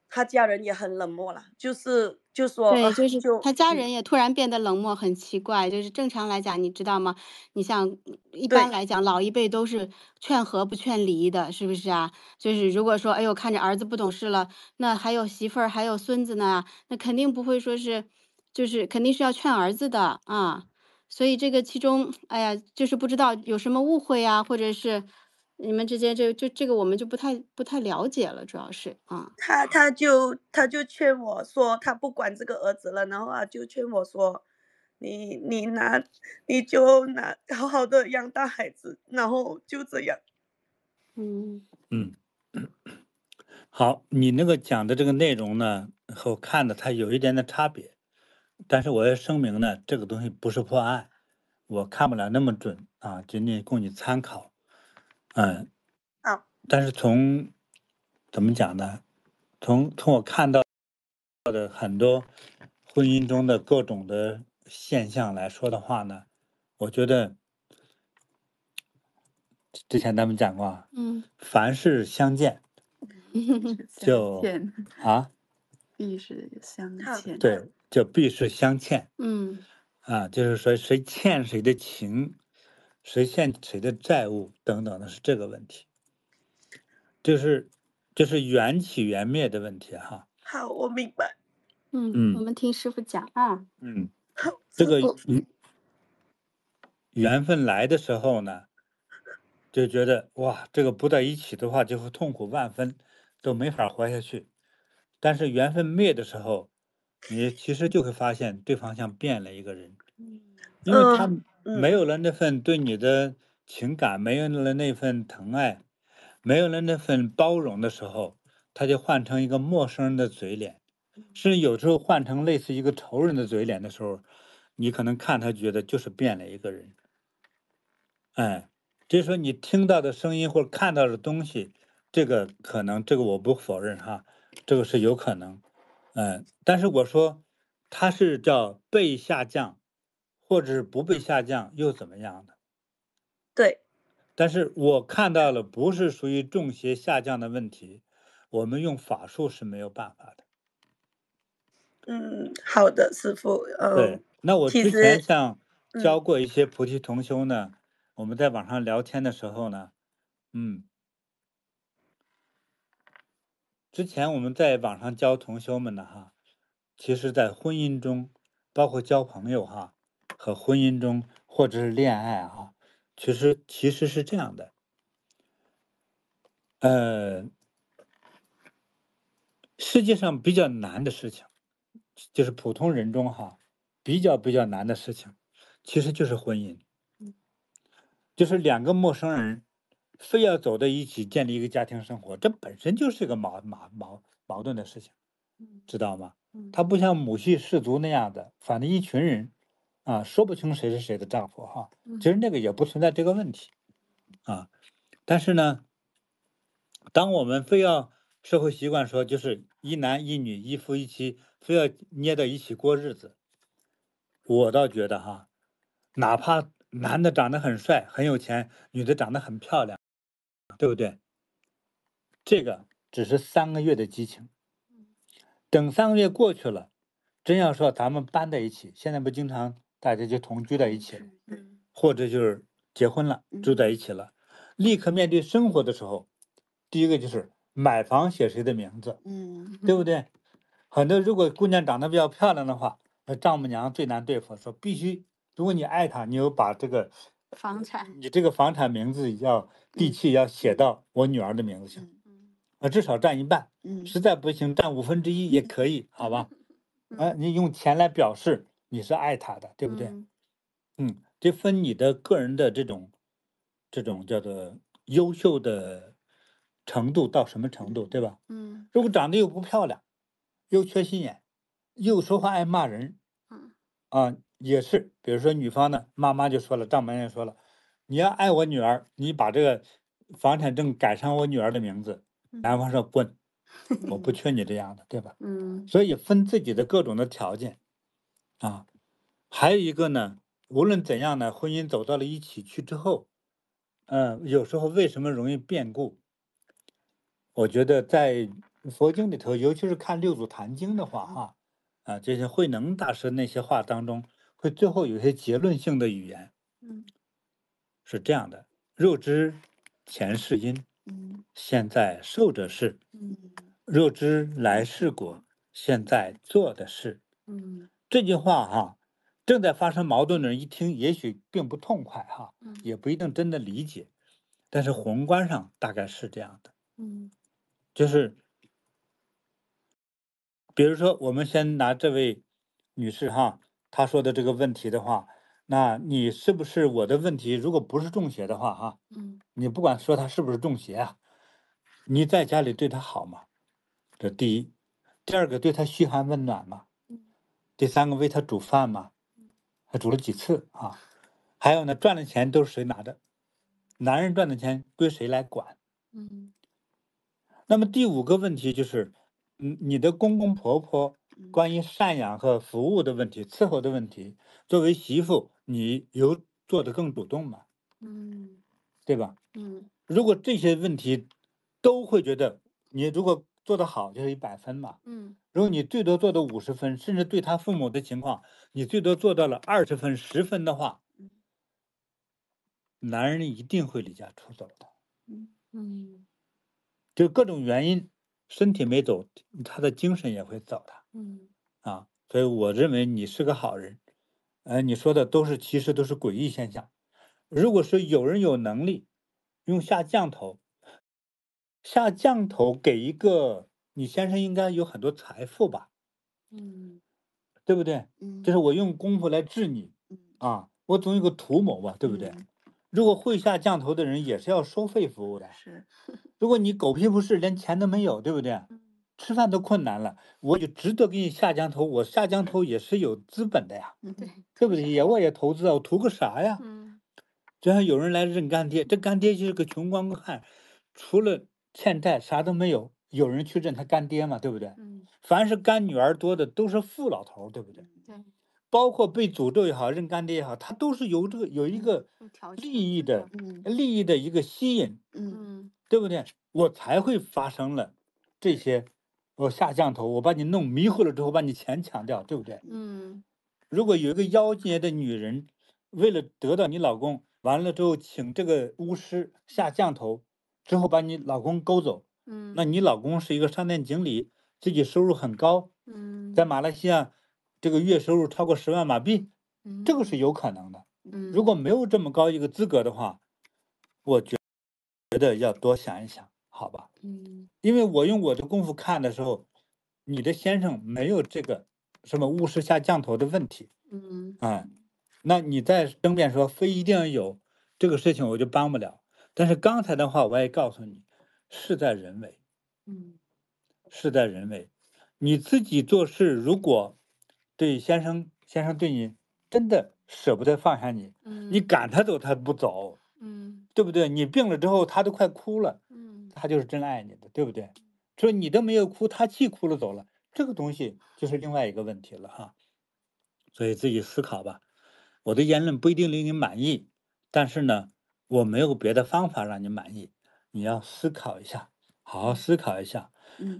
他家人也很冷漠了，就说对，就是他家嗯人也突然变得冷漠，很奇怪。就是正常来讲，你知道吗？你像一对般来讲，老一辈都是劝和不劝离的，是不是啊？就是如果说，哎呦，看着儿子不懂事了，那还有媳妇儿，还有孙子呢，那肯定不会说是，就是肯定是要劝儿子的啊。所以这个其中，哎呀，就是不知道有什么误会啊，或者是你们之间这个我们就不太了解了，主要是啊。他就劝我说他不管这个儿子了，然后他就劝我说，你就好好的养大孩子，然后就这样。嗯好，你那个讲的这个内容呢，和我看的它有一点的差别，但是我要声明呢，这个东西不是破案，我看不了那么准啊，仅仅供你参考。好，但是怎么讲呢？从我看到的很多婚姻中的各种的现象来说的话呢，我觉得之前咱们讲过啊，凡事相见就啊，必是相欠。对，就必是相欠。嗯就是说谁欠谁的情，谁欠谁的债务等等的是这个问题，就是缘起缘灭的问题哈。好，我明白。我们听师傅讲啊。好，这个师父缘分来的时候呢，就觉得哇，这个不在一起的话就会痛苦万分，都没法活下去。但是缘分灭的时候，你其实就会发现对方像变了一个人，因为他没有了那份对你的情感，没有了那份疼爱，没有了那份包容的时候，他就换成一个陌生人的嘴脸，甚至有时候换成类似一个仇人的嘴脸的时候，你可能看他觉得就是变了一个人。就是说你听到的声音或者看到的东西，这个可能，这个我不否认哈，这个是有可能。但是我说它是叫被下降，或者是不被下降又怎么样的？对。但是我看到了不是属于中邪下降的问题，我们用法术是没有办法的。好的，师父。对，那我之前像教嗯过一些菩提同修呢，我们在网上聊天的时候呢，之前我们在网上教同修们呢哈，其实在婚姻中，包括交朋友哈，和婚姻中或者是恋爱哈，其实是这样的，世界上比较难的事情，就是普通人中哈，比较难的事情，其实就是婚姻，就是两个陌生人非要走在一起建立一个家庭生活，这本身就是一个矛盾的事情，知道吗？他不像母系氏族那样的，反正一群人啊，说不清谁是谁的丈夫哈。其实那个也不存在这个问题啊。但是呢，当我们非要社会习惯说就是一男一女一夫一妻，非要捏在一起过日子，我倒觉得哈，哪怕男的长得很帅很有钱，女的长得很漂亮，对不对？这个只是3个月的激情，等3个月过去了，真要说咱们搬在一起，现在不经常大家就同居在一起了，或者就是结婚了，住在一起了，立刻面对生活的时候，第一个就是买房写谁的名字，对不对？很多如果姑娘长得比较漂亮的话，那丈母娘最难对付，说必须，如果你爱她，你有把这个房产，你这个房产名字地契要写到我女儿的名字上，至少占一半，实在不行占1/5也可以，好吧？你用钱来表示你是爱她的，对不对？这分你的个人的这种叫做优秀的程度到什么程度，对吧？如果长得又不漂亮，又缺心眼，又说话爱骂人，也是，比如说女方呢，妈妈就说了，丈母娘就说了，你要爱我女儿，你把这个房产证改上我女儿的名字。男方说滚，我不缺你这样的，对吧？所以分自己的各种的条件啊。还有一个呢，无论怎样呢，婚姻走到了一起去之后，有时候为什么容易变故？我觉得在佛经里头，尤其是看六祖坛经的话，哈，这些慧能大师那些话当中，会最后有一些结论性的语言，是这样的：若知前世因，现在受者是；若知来世果，现在做的事。这句话哈，正在发生矛盾的人一听，也许并不痛快哈，也不一定真的理解，但是宏观上大概是这样的。就是比如说，我们先拿这位女士哈，她说的这个问题的话，那你是不是我的问题？如果不是中邪的话哈，你不管说她是不是中邪啊，你在家里对她好吗？这第一。第二个，对她嘘寒问暖吗？第三个，为她煮饭吗？还煮了几次啊？还有呢，赚的钱都是谁拿的？男人赚的钱归谁来管？那么第五个问题就是，你的公公婆婆关于赡养和服务的问题、伺候的问题，作为媳妇，你有做得更主动吗？对吧？如果这些问题都会觉得你如果做得好，就是100分嘛。如果你最多做到50分，甚至对他父母的情况，你最多做到了20分、10分的话，男人一定会离家出走的。就各种原因，身体没走，他的精神也会走的。所以我认为你是个好人。你说的其实都是诡异现象。如果是有人有能力用下降头给一个你先生，应该有很多财富吧？对不对？就是我用功夫来治你，我总有个图谋吧，对不对？如果会下降头的人也是要收费服务的。是。如果你狗屁不是，连钱都没有，对不对？吃饭都困难了，我就值得给你下降头。我下降头也是有资本的呀，对不对？我也投资啊，我图个啥呀？就像有人来认干爹，这干爹就是个穷光汉，除了欠债啥都没有，有人去认他干爹嘛，对不对？凡是干女儿多的都是富老头，对不对？包括被诅咒也好，认干爹也好，他都是有一个利益的一个吸引，对不对？我才会发生了这些，我下降头，我把你弄迷糊了之后，把你钱抢掉，对不对？如果有一个妖孽的女人，为了得到你老公，完了之后请这个巫师下降头，之后把你老公勾走，那你老公是一个商店经理，自己收入很高，在马来西亚这个月收入超过10万马币，这个是有可能的。如果没有这么高一个资格的话，我觉得要多想一想，好吧？因为我用我的功夫看的时候，你的先生没有这个什么巫师下降头的问题。那你再争辩说非一定要有这个事情，我就帮不了。但是刚才的话，我也告诉你，事在人为。事在人为。你自己做事，如果对先生对你真的舍不得放下你，你赶他走他不走，对不对？你病了之后他都快哭了，他就是真爱你的，对不对？说你都没有哭，他气哭了走了，这个东西就是另外一个问题了哈。所以自己思考吧。我的言论不一定令你满意，但是呢，我没有别的方法让你满意，你要思考一下，好好思考一下。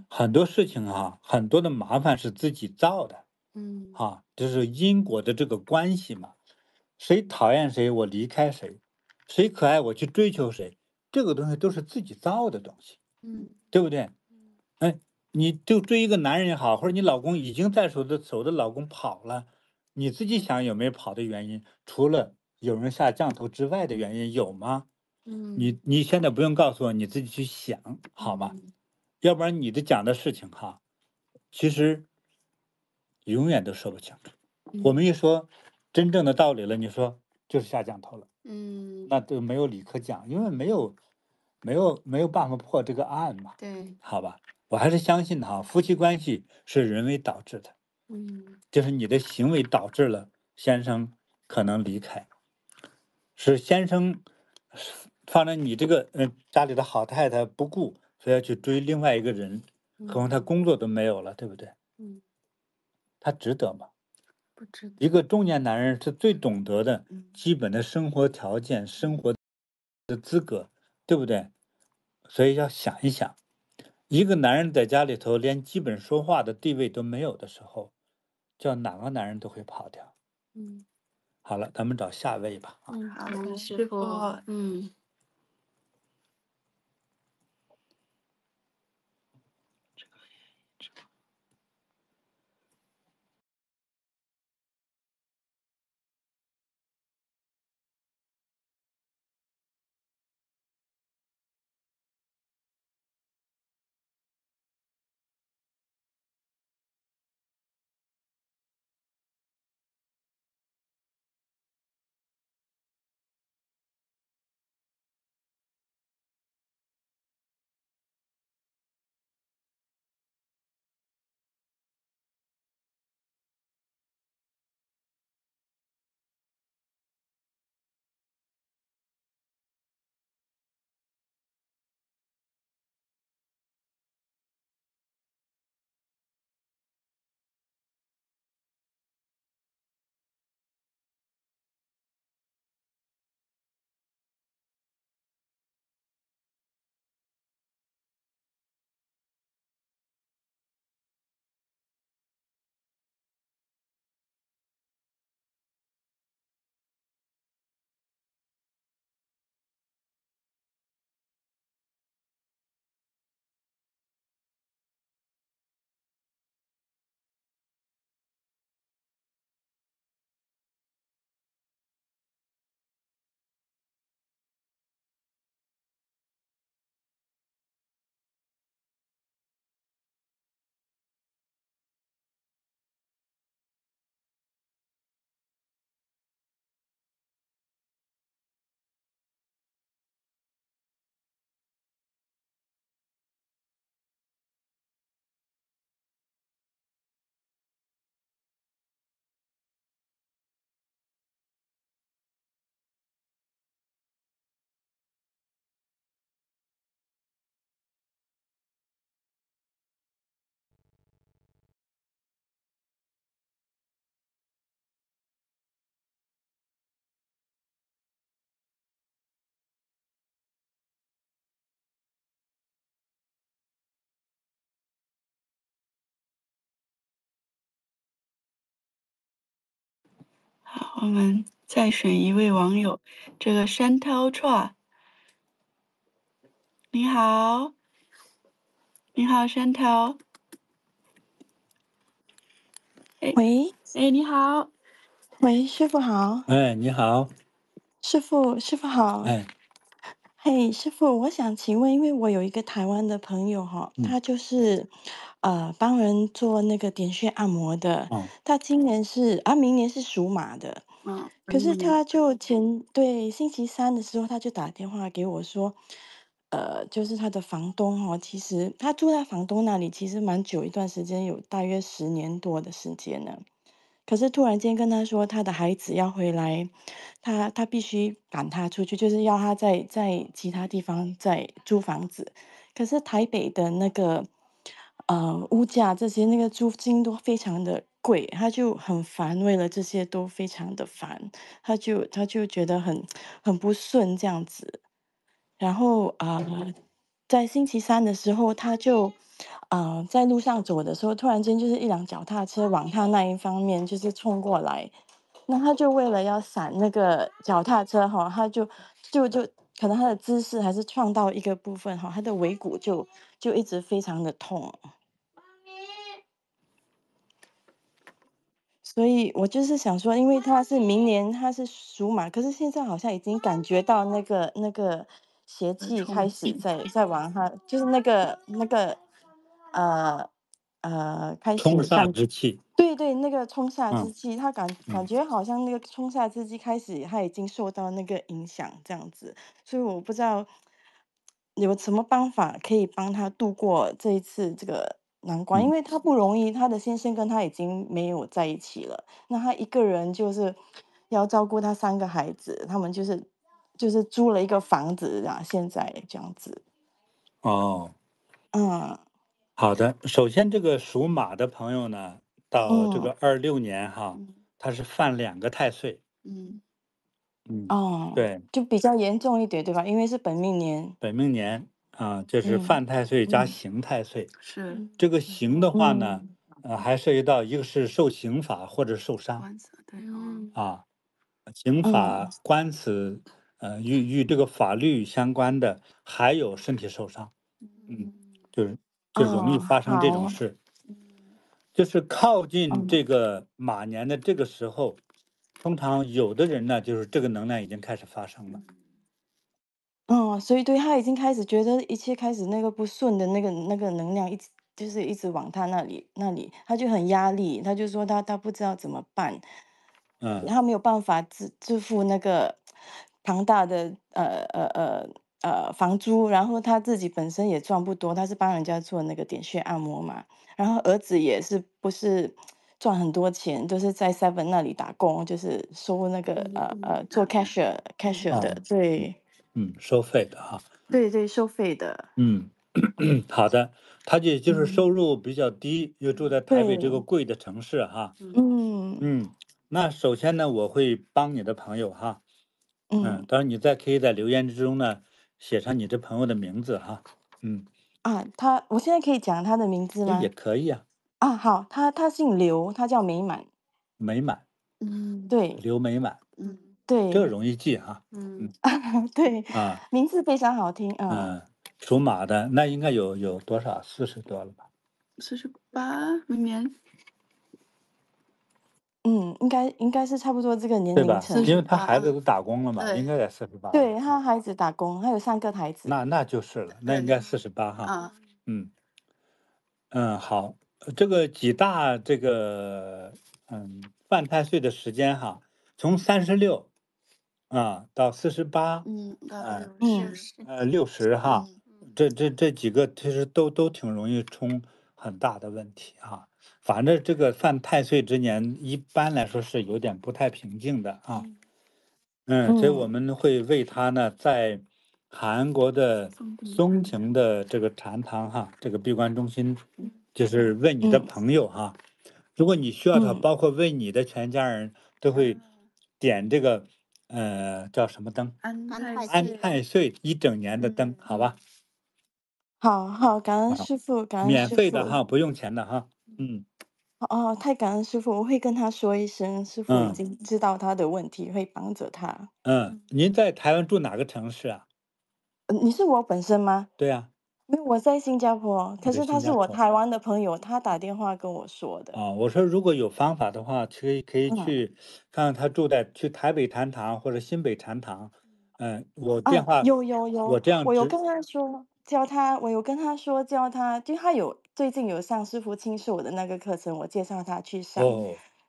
很多事情很多的麻烦是自己造的。就是因果的这个关系嘛。谁讨厌谁，我离开谁；谁可爱，我去追求谁。这个东西都是自己造的东西，对不对？你就追一个男人也好，或者你老公已经在手的老公跑了，你自己想有没有跑的原因？除了有人下降头之外的原因有吗？你现在不用告诉我，你自己去想好吗？要不然你的讲的事情其实永远都说不清楚。我们一说真正的道理了，你说就是下降头了，那就没有理可讲，因为没有办法破这个案嘛。对，好吧，我还是相信的夫妻关系是人为导致的。就是你的行为导致了先生可能离开，是先生放着你这个家里的好太太不顾，非要去追另外一个人，何况他工作都没有了，对不对？他值得吗？不值得。一个中年男人是最懂得的基本的生活条件、生活的资格，对不对？所以要想一想，一个男人在家里头连基本说话的地位都没有的时候，叫哪个男人都会跑掉。好了，咱们找下位吧。好的，感恩师师傅。傅。好，我们再选一位网友，这个山涛 Chua，你好，你好，山涛。喂，你好。喂，师傅好。哎，你好。师傅好。哎。嘿，师傅，我想请问，因为我有一个台湾的朋友哈，他就是帮人做那个点穴按摩的。他明年是属马的。可是他就星期三的时候，他就打电话给我说，就是他的房东哦，其实他住在房东那里，其实蛮久一段时间，有大约10年多的时间了。可是突然间跟他说他的孩子要回来，他必须赶他出去，就是要他在其他地方再租房子。可是台北的那个物价这些那个租金都非常的贵，他就很烦，为了这些都非常的烦，他就觉得很不顺这样子。然后在星期三的时候，他就在路上走的时候，突然间就是一辆脚踏车往他那一方面就是冲过来，那他就为了要闪那个脚踏车哈，他就可能他的姿势还是撞到一个部分哈，他的尾骨就一直非常的痛。所以我就是想说，因为明年他是属马，可是现在好像已经感觉到那个邪气开始在往他，就是呃开冲始煞之气。对，那个冲煞之气，他感觉好像那个冲煞之气开始，他已经受到那个影响这样子，所以我不知道有什么办法可以帮他度过这一次这个难关，因为他不容易，他的先生跟他已经没有在一起了，那他一个人就是要照顾他3个孩子，他们就是租了一个房子啊，现在这样子。哦。好的，首先这个属马的朋友呢，到这个26年哈，他是犯2个太岁。哦，对，就比较严重一点，对吧？因为是本命年。本命年啊，就是犯太岁加刑太岁。是这个刑的话呢，还涉及到一个是受刑罚或者受伤官司，对，啊，刑法官司，与这个法律相关的，还有身体受伤，就容易发生这种事。就是靠近这个马年的这个时候，通常有的人呢，就是这个能量已经开始发生了。所以对他已经开始觉得一切开始那个不顺的那个能量一直往他那里，他就很压力，他就说他不知道怎么办，他没有办法支付那个庞大的房租，然后他自己本身也赚不多，他是帮人家做那个点穴按摩嘛，然后儿子也是不是赚很多钱，都是在 Seven 那里打工，就是收那个做 cashier 的，对。收费的哈。对，收费的。好的，他就是收入比较低，又住在台北这个贵的城市哈。那首先呢，我会帮你的朋友哈。当然你可以在留言之中呢写上你这朋友的名字哈。我现在可以讲他的名字吗？也可以啊。好，他姓刘，他叫美满。美满。对。刘美满。对。这个容易记哈。对。名字非常好听。属马的，那应该有多少？40多了吧？48，明年。应该是差不多这个年龄层，因为他孩子都打工了嘛，应该在48。对，他孩子打工，他有3个孩子。那就是了，那应该48哈。好，这个几大这个犯太岁的时间哈，从36到48，到60哈，这几个其实都挺容易出很大的问题哈。反正这个犯太岁之年，一般来说是有点不太平静的啊。所以我们会为他呢，在韩国的松亭的这个禅堂哈，这个闭关中心，就是为你的朋友哈，如果你需要他，包括为你的全家人，都会点这个叫什么灯？安太岁1整年的灯，好吧？好，感恩师父，感恩师父。免费的哈，不用钱的哈。太感恩师父，我会跟他说一声，师父已经知道他的问题，会帮着他。您在台湾住哪个城市啊？你是我本身吗？对呀。没有，我在新加坡，可是他是我台湾的朋友，他打电话跟我说的。我说如果有方法的话，可以去看看他去台北禅堂或者新北禅堂。我电话有，我这样我有跟他说我有跟他说教他，就他最近有上师父亲授的那个课程，我介绍他去上。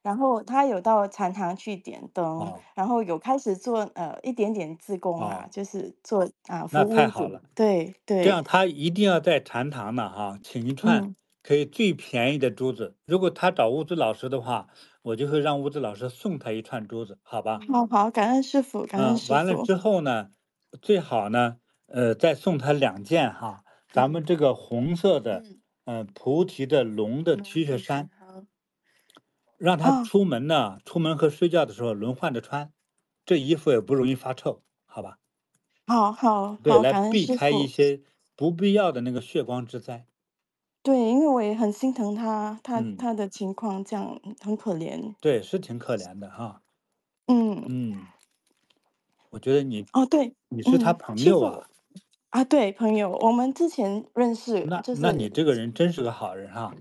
然后他有到禅堂去点灯，然后有开始做一点点志工就是做服务。那太好了。对。这样他一定要在禅堂呢哈，请一串可以最便宜的珠子。如果他找物资老师的话，我就会让物资老师送他一串珠子，好吧？好，感恩师父，感恩师父。完了之后呢，最好呢，再送他2件哈，咱们这个红色的菩提的龙的 T 恤衫。让他出门和睡觉的时候轮换着穿，这衣服也不容易发臭，好吧？好，对，来感恩师父。避开一些不必要的那个血光之灾。对，因为我也很心疼他的情况，这样很可怜。对，是挺可怜的哈。我觉得对，你是他朋友啊。对，朋友，我们之前认识。那你这个人真是个好人哈。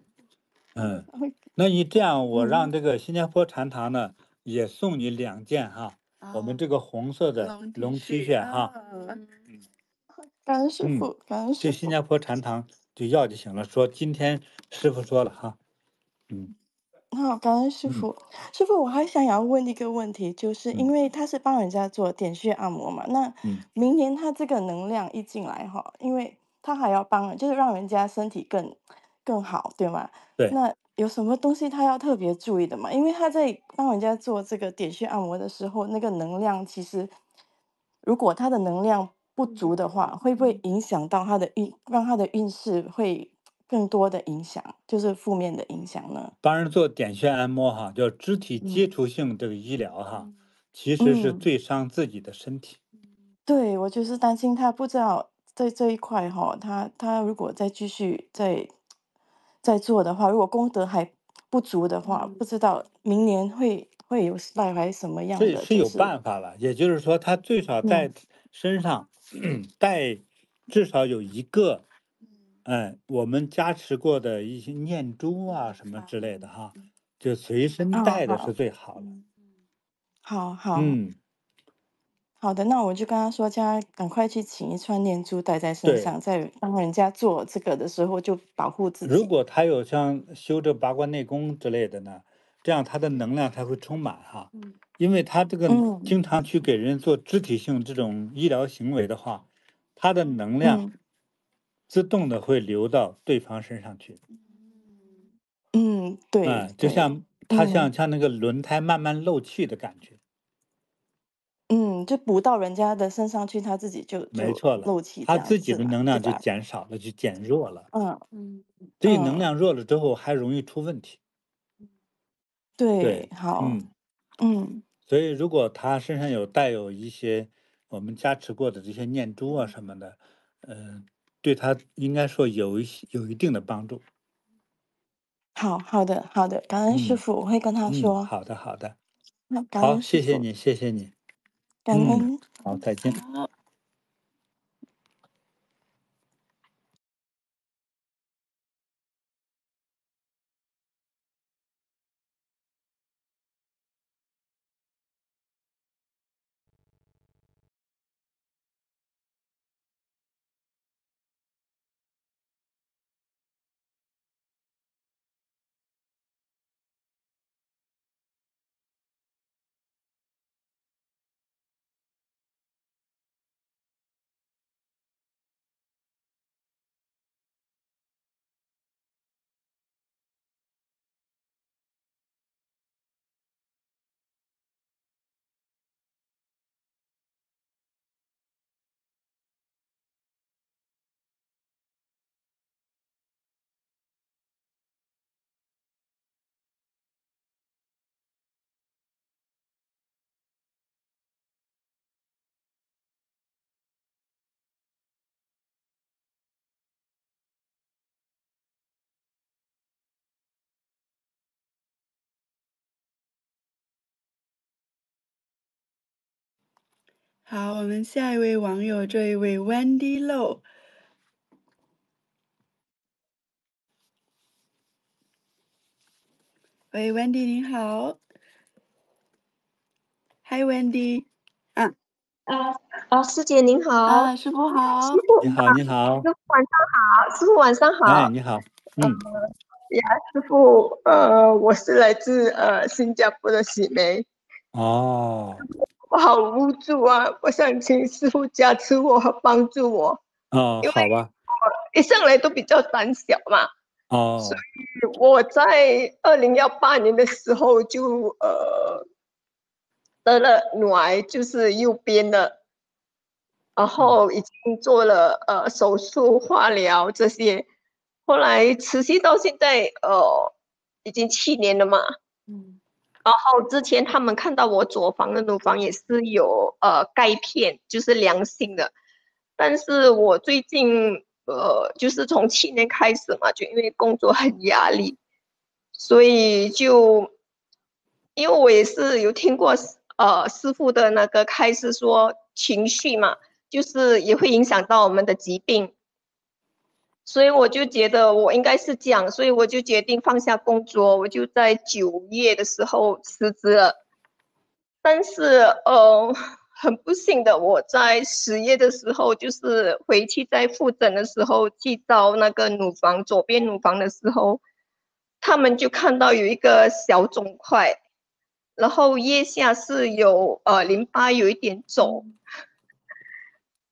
那你这样，我让这个新加坡禅堂呢也送你2件哈，我们这个红色的龙 T 恤哈。感恩师父，感恩师父。去新加坡禅堂就要就行了，说今天师父说了哈。好，感恩师父。师父，我还想要问一个问题，就是因为他是帮人家做点穴按摩嘛，那明年他这个能量一进来哈，因为他还要就是让人家身体更好，对吗？对。那有什么东西他要特别注意的吗？因为他在帮人家做这个点穴按摩的时候，那个能量其实，如果他的能量不足的话，会不会影响到让他的运势会更多的影响，就是负面的影响呢？帮人做点穴按摩哈，叫肢体接触性这个医疗哈，其实是最伤自己的身体。对，我就是担心他不知道在这一块他如果再继续再做的话，如果功德还不足的话，不知道明年会有带来什么样的，是有办法了，也就是说，他最少在身上带至少有一个，我们加持过的一些念珠啊什么之类的哈，就随身带的是最好的。好。好的，那我就跟他说，叫他赶快去请一串念珠戴在身上，在帮人家做这个的时候就保护自己。如果他有像修这八卦内功之类的呢，这样他的能量才会充满哈。因为他这个经常去给人做肢体性这种医疗行为的话，他的能量自动的会流到对方身上去。对，就像他像那个轮胎慢慢漏气的感觉。就补到人家的身上去，他自己就没错了，漏气，他自己的能量就减少了，就减弱了。所以能量弱了之后还容易出问题。对，好，所以如果他身上带有一些我们加持过的这些念珠啊什么的，对他应该说有一定的帮助。好的，感恩师父，我会跟他说。好的。好，谢谢你。感恩。好，再见。好，我们下一位网友，这一位 Wendy Low。喂 ，Wendy 您好。Hi Wendy。师姐您好。师傅好。师傅你好。师傅晚上好。师傅晚上好。你好。师傅，我是来自新加坡的喜梅。哦。我好无助啊！我想请师傅加持我和帮助我。好吧。因为我一向来都比较胆小嘛。所以我在2018年的时候就得了乳癌，就是右边的，然后已经做了手术、化疗这些，后来持续到现在已经7年了嘛。然后之前他们看到我左房的乳房也是有钙片，就是良性的，但是我最近就是从去年开始嘛，就因为工作很压力，所以就因为我也是有听过师父的那个开示说情绪嘛，就是也会影响到我们的疾病，所以我就觉得我应该是这样，所以我就决定放下工作，我就在9月的时候辞职了。但是很不幸的，我在10月的时候，就是回去在复诊的时候去照那个乳房，左边乳房的时候，他们就看到有一个小肿块，然后腋下是有淋巴有一点肿。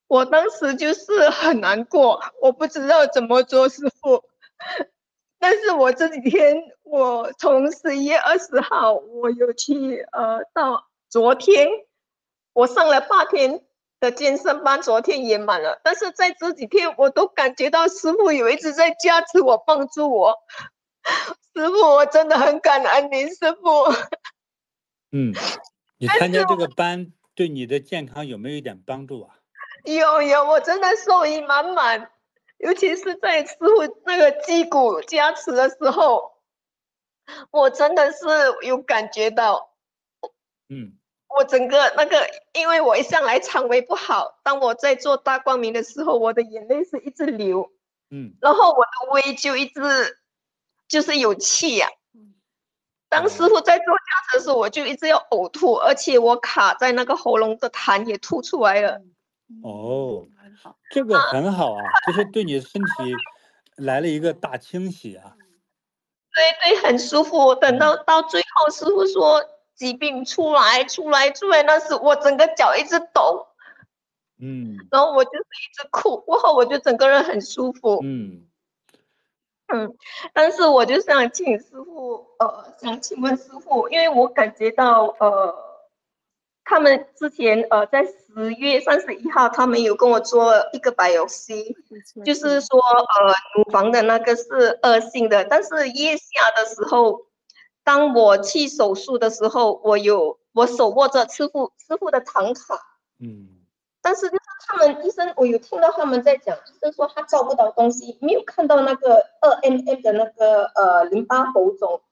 我当时就是很难过，我不知道怎么做师父。但是我这几天，我从11月20号，我有去到昨天，我上了8天的健身班，昨天也满了。但是在这几天，我都感觉到师父有一直在加持我，帮助我。师父，我真的很感恩您，师父。你参加这个班对你的健康有没有一点帮助啊？有，我真的受益满满，尤其是在师傅那个击鼓加持的时候，我真的是有感觉到，我整个那个，因为我一向来肠胃不好，当我在做大光明的时候，我的眼泪是一直流，然后我的胃就一直就是有气呀、当师傅在做加持的时候，我就一直要呕吐，而且我卡在那个喉咙的痰也吐出来了。哦，这个很好啊，就是对你的身体来了一个大清洗啊。对，很舒服。等到最后，师傅说疾病出来，那时我整个脚一直抖，然后我就是一直哭，过后我就整个人很舒服。但是我就想请师傅，想请问师傅，因为我感觉到，他们之前在10月31号，他们有跟我做一个 biopsy， 就是说乳房的那个是恶性的，但是腋下的时候，当我去手术的时候，我手握着师傅的唐卡，但是就是他们医生，我有听到他们在讲，医生说他照不到东西，没有看到那个2mm 的那个淋巴瘤肿，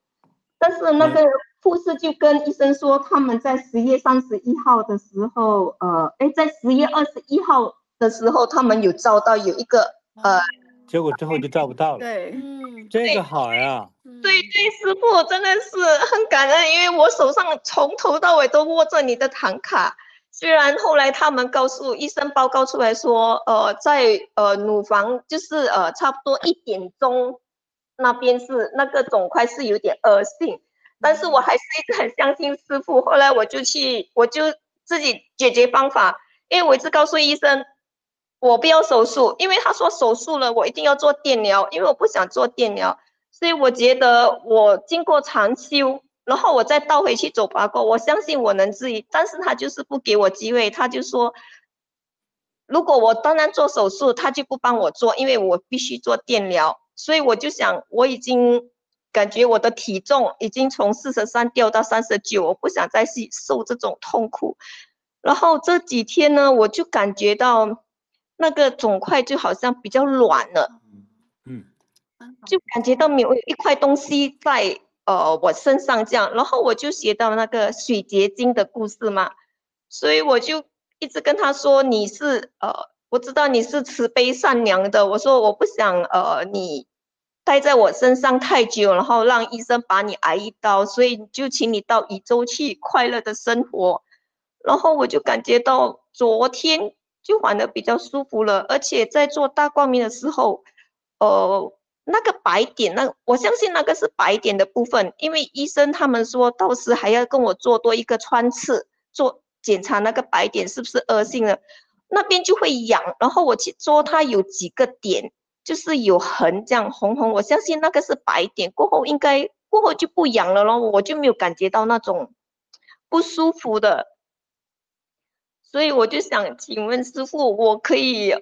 但是那个护士就跟医生说，他们在10月31号的时候，在10月21号的时候，他们有照到有一个结果之后就照不到了。对，这个好呀。对，师傅真的是很感恩，因为我手上从头到尾都握着你的唐卡。虽然后来他们医生报告出来说，在乳房就是差不多1点钟那边是那个肿块是有点恶性，但是我还是一直很相信师傅。后来我就自己解决方法，因为我一直告诉医生，我不要手术，因为他说手术了我一定要做电疗，因为我不想做电疗，所以我觉得我经过长修。然后我再倒回去走拔过，我相信我能治愈，但是他就是不给我机会，他就说，如果我当然做手术，他就不帮我做，因为我必须做电疗，所以我就想，我已经感觉我的体重已经从43掉到39，我不想再去受这种痛苦。然后这几天呢，我就感觉到那个肿块就好像比较软了，就感觉到没有一块东西在我身上这样，然后我就写到那个水结晶的故事嘛，所以我就一直跟他说你是我知道你是慈悲善良的，我说我不想你待在我身上太久，然后让医生把你挨一刀，所以就请你到宇宙去快乐的生活。然后我就感觉到昨天就玩得比较舒服了，而且在做大光明的时候，那个白点，我相信那个是白点的部分，因为医生他们说到时还要跟我做多一个穿刺，做检查那个白点是不是恶性的，那边就会痒，然后我去做它有几个点，就是有痕这样红红，我相信那个是白点，过后就不痒了咯，我就没有感觉到那种不舒服的，所以我就想请问师傅，我可以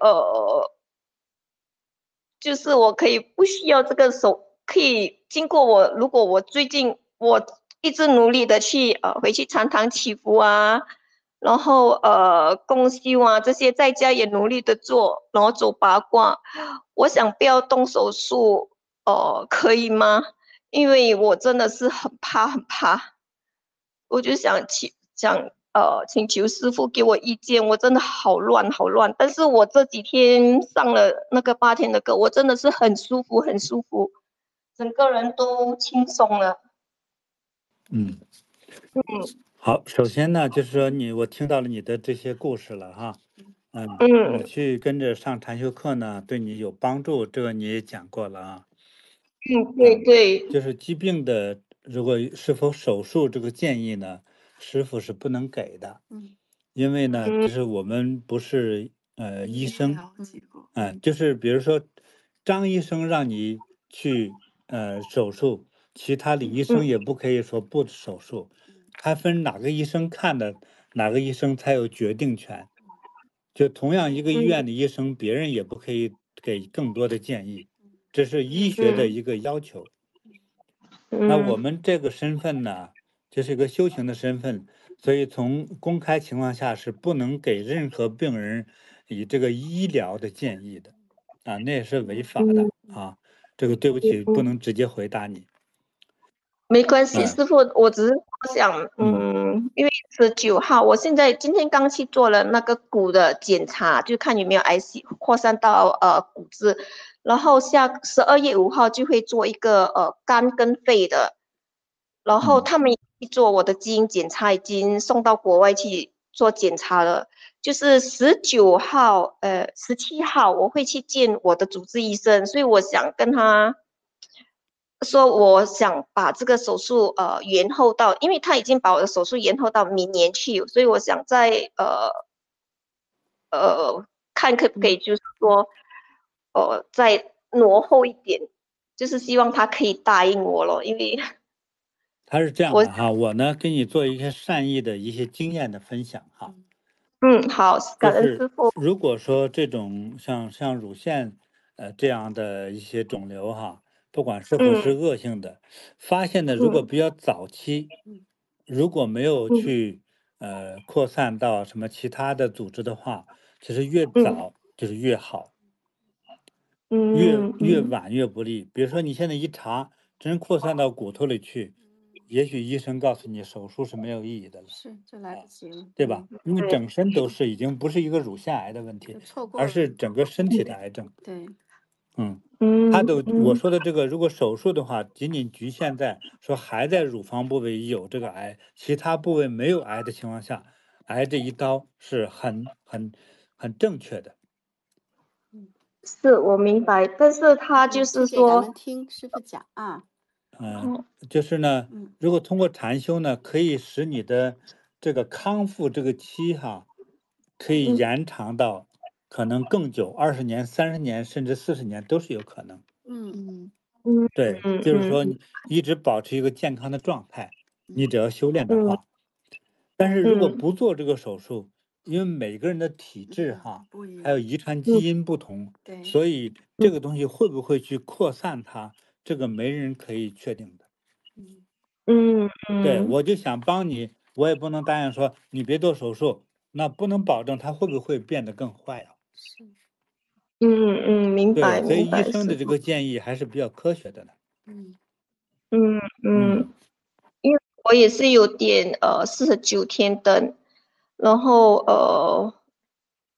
就是我可以不需要这个手，可以经过我，如果我最近我一直努力的去回去禅堂祈福啊，然后共修啊这些，在家也努力的做，然后走八卦，我想不要动手术，可以吗？因为我真的是很怕，我就想请求师傅给我意见，我真的好乱，但是我这几天上了那个8天的课，我真的是很舒服，整个人都轻松了。好，首先呢，就是说我听到了你的这些故事了哈，你去跟着上禅修课呢，对你有帮助，这个你也讲过了啊。对，就是疾病的，如果是否手术这个建议呢，师傅是不能给的，因为呢，就是我们不是医生，就是比如说张医生让你去手术，其他的医生也不可以说不手术，他分哪个医生看的，哪个医生才有决定权。就同样一个医院的医生，别人也不可以给更多的建议，这是医学的一个要求。那我们这个身份呢，这是一个修行的身份，所以从公开情况下是不能给任何病人以这个医疗的建议的，啊，那也是违法的啊。这个对不起，不能直接回答你。没关系，师傅，我只是想，因为19号，我今天刚去做了那个骨的检查，就看有没有癌细扩散到骨质，然后12月5号就会做一个肝跟肺的，然后他们做我的基因检查，已经送到国外去做检查了，就是19号17号我会去见我的主治医生，所以我想跟他说我想把这个手术延后到，因为他已经把我的手术延后到明年去，所以我想再看可不可以就是说再挪后一点，就是希望他可以答应我了，因为他是这样的哈，我呢给你做一些善意的一些经验的分享哈。好，感恩师傅。如果说这种像乳腺这样的一些肿瘤哈，不管是否是恶性的，发现的如果比较早期，如果没有去扩散到什么其他的组织的话，其实越早就是越好，越晚越不利。比如说你现在一查，真扩散到骨头里去，也许医生告诉你手术是没有意义的了，是就来不及了，对吧？因为整身都是，已经不是一个乳腺癌的问题，而是整个身体的癌症。对，我说的这个，如果手术的话，仅仅局限在说还在乳房部位有这个癌，其他部位没有癌的情况下，挨这一刀是很正确的。是我明白，但是他就是说，咱们听师傅讲啊。就是呢，如果通过禅修呢，可以使你的这个康复这个期哈，可以延长到可能更久，20年、30年，甚至40年都是有可能。对，就是说你一直保持一个健康的状态，你只要修炼的话。但是如果不做这个手术，因为每个人的体质哈，还有遗传基因不同，所以这个东西会不会去扩散它，这个没人可以确定的。对，我就想帮你，我也不能答应说你别做手术，那不能保证它会不会变得更坏啊。是。明白。对，所以医生的这个建议还是比较科学的呢。因为我也是有点49天灯，然后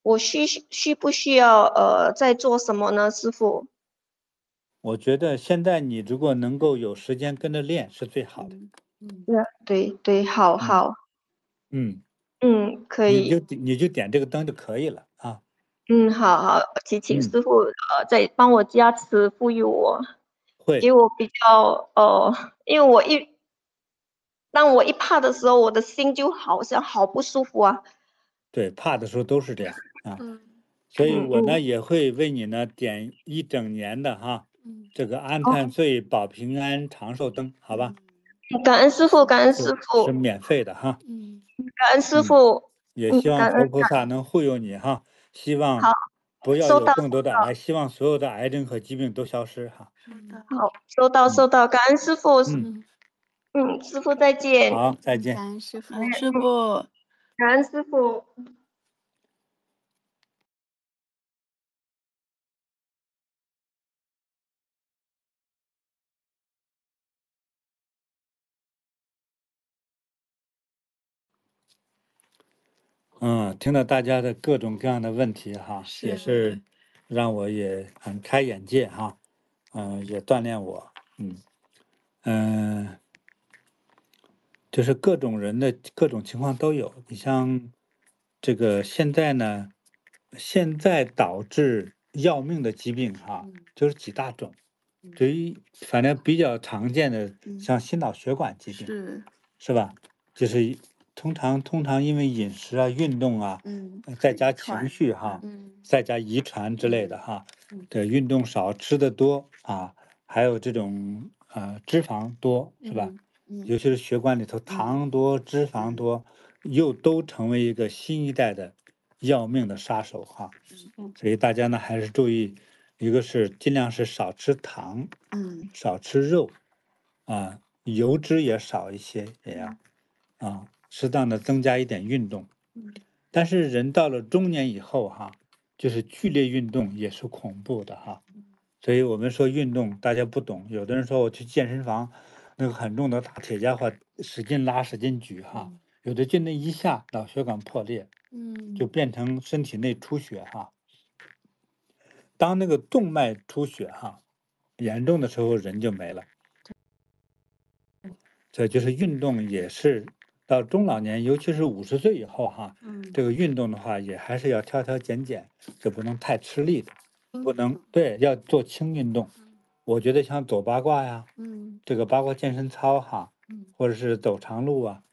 我需不需要再做什么呢，师傅？我觉得现在你如果能够有时间跟着练是最好的。对，好。可以。你就点这个灯就可以了啊。好，请师傅再帮我加持赋予我，会给我比较因为当我一怕的时候，我的心就好像好不舒服啊。对，怕的时候都是这样啊。所以我呢也会为你呢点1整年的哈，这个安太岁保平安长寿灯，好吧？感恩师傅，感恩师傅，是免费的哈。感恩师傅。也希望佛菩萨能护佑你哈，希望不要有更多的癌，希望所有的癌症和疾病都消失哈。好，收到，感恩师傅。师傅再见。好，再见。感恩师傅，感恩师傅。听到大家的各种各样的问题哈，也是让我也很开眼界哈，也锻炼我，就是各种人的各种情况都有。你像这个现在呢，现在导致要命的疾病哈，就是几大种，反正比较常见的，像心脑血管疾病，是吧？就是通常因为饮食啊、运动啊，再加情绪哈，再加遗传之类的哈，对，运动少、吃的多啊，还有这种脂肪多，是吧？尤其是血管里头糖多、脂肪多，又都成为一个新一代的要命的杀手哈。所以大家呢还是注意，一个是尽量是少吃糖，少吃肉，油脂也少一些，也要适当的增加一点运动。但是人到了中年以后哈，就是剧烈运动也是恐怖的哈。所以我们说运动，大家不懂，有的人说我去健身房，那个很重的大铁家伙使劲拉使劲举哈，有的就那一下脑血管破裂，就变成身体内出血哈。当那个动脉出血哈严重的时候，人就没了。这就是运动也是到中老年，尤其是50岁以后哈，这个运动的话也还是要挑挑拣拣，就不能太吃力的，不能对，要做轻运动。我觉得像走八卦呀，这个八卦健身操哈，或者是走长路啊，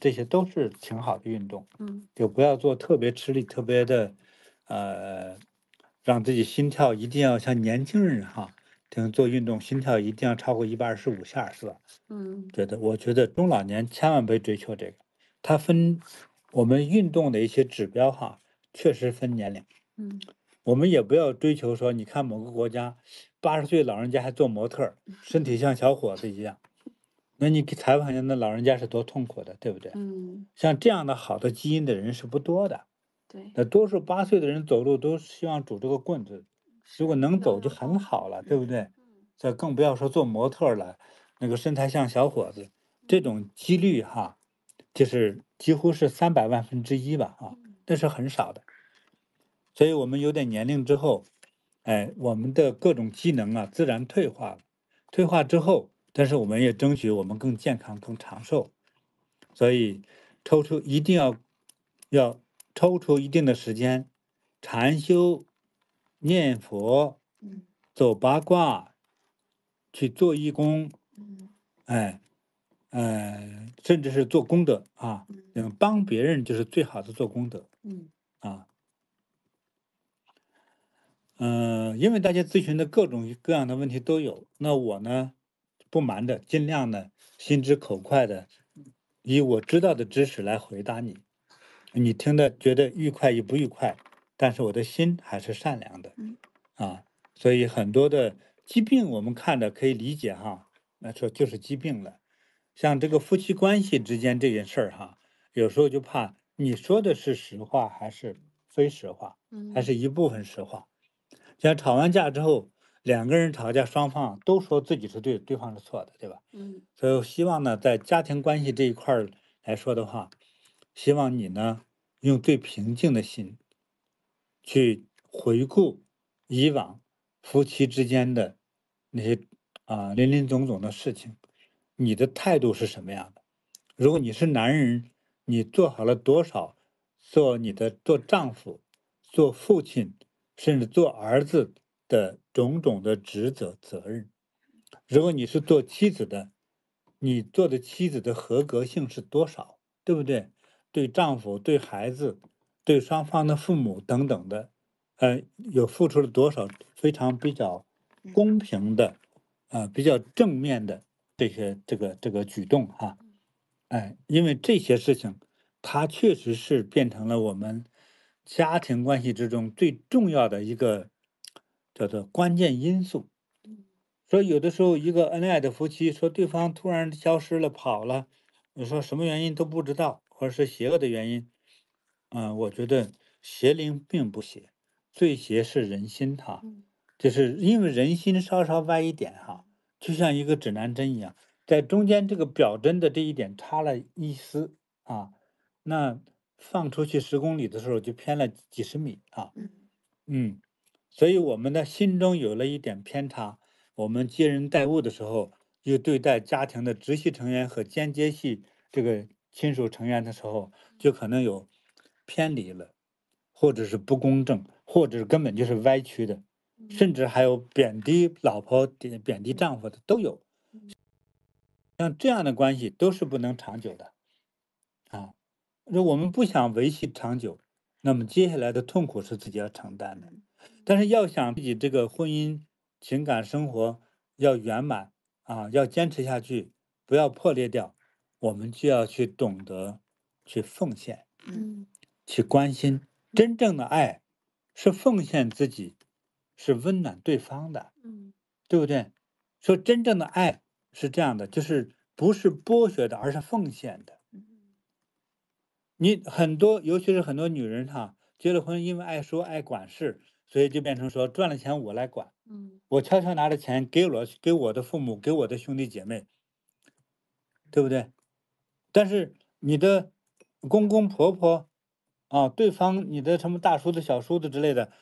这些都是挺好的运动。就不要做特别吃力，特别的，让自己心跳一定要像年轻人哈，做运动心跳一定要超过125下，是吧？我觉得中老年千万别追求这个，它分我们运动的一些指标哈，确实分年龄。我们也不要追求说，你看某个国家80岁老人家还做模特，身体像小伙子一样，那你给采访一下那老人家是多痛苦的，对不对？像这样的好的基因的人是不多的。那多数8岁的人走路都希望拄着个棍子，如果能走就很好了，对不对？这更不要说做模特了，那个身材像小伙子，这种几率哈，就是几乎是300万分之一吧那是很少的。所以我们有点年龄之后，我们的各种机能自然退化了。退化之后，但是我们也争取我们更健康、更长寿。所以一定要抽出一定的时间，禅修、念佛、走八卦、去做义工，甚至是做功德帮别人就是最好的做功德。因为大家咨询的各种各样的问题都有，那我呢，不瞒着，尽量呢心直口快的，以我知道的知识来回答你。你听的觉得愉快与不愉快，但是我的心还是善良的。所以很多的疾病我们看着可以理解哈，那说就是疾病了。像这个夫妻关系之间这件事儿哈，有时候就怕你说的是实话还是非实话，还是一部分实话。像吵完架之后，2个人吵架，双方都说自己是对，对方是错的，对吧？所以我希望呢，在家庭关系这一块来说的话，希望你呢用最平静的心去回顾以往夫妻之间的那些林林总总的事情，你的态度是什么样的？如果你是男人，你做好了多少做丈夫、做父亲，甚至做儿子的种种的职责责任？如果你是做妻子的，你做的妻子的合格性是多少？对不对？对丈夫、对孩子、对双方的父母等等的，有付出了多少非常比较公平的，比较正面的这个举动哈。因为这些事情，它确实是变成了我们家庭关系之中最重要的一个叫做关键因素。说有的时候一个恩爱的夫妻，说对方突然消失了跑了，你说什么原因都不知道，或者是邪恶的原因，我觉得邪灵并不邪，最邪是人心哈，就是因为人心稍稍歪一点哈，就像一个指南针一样，在中间这个表针的这一点差了一丝那放出去10公里的时候就偏了几十米所以我们的心中有了一点偏差，我们接人待物的时候，又对待家庭的直系成员和间接系这个亲属成员的时候，就可能有偏离了，或者是不公正，或者是根本就是歪曲的，甚至还有贬低老婆、贬低丈夫的都有。像这样的关系都是不能长久的如果我们不想维系长久，那么接下来的痛苦是自己要承担的。但是要想自己这个婚姻情感生活要圆满要坚持下去，不要破裂掉，我们就要去懂得去奉献，去关心。真正的爱是奉献自己，是温暖对方的，对不对？说真正的爱是这样的，就是不是剥削的，而是奉献的。你很多，尤其是很多女人哈，结了婚，因为爱说爱管事，所以就变成说赚了钱我来管，我悄悄拿着钱给我的父母，给我的兄弟姐妹，对不对？但是你的公公婆婆啊，对方你的什么大叔子、小叔子之类的，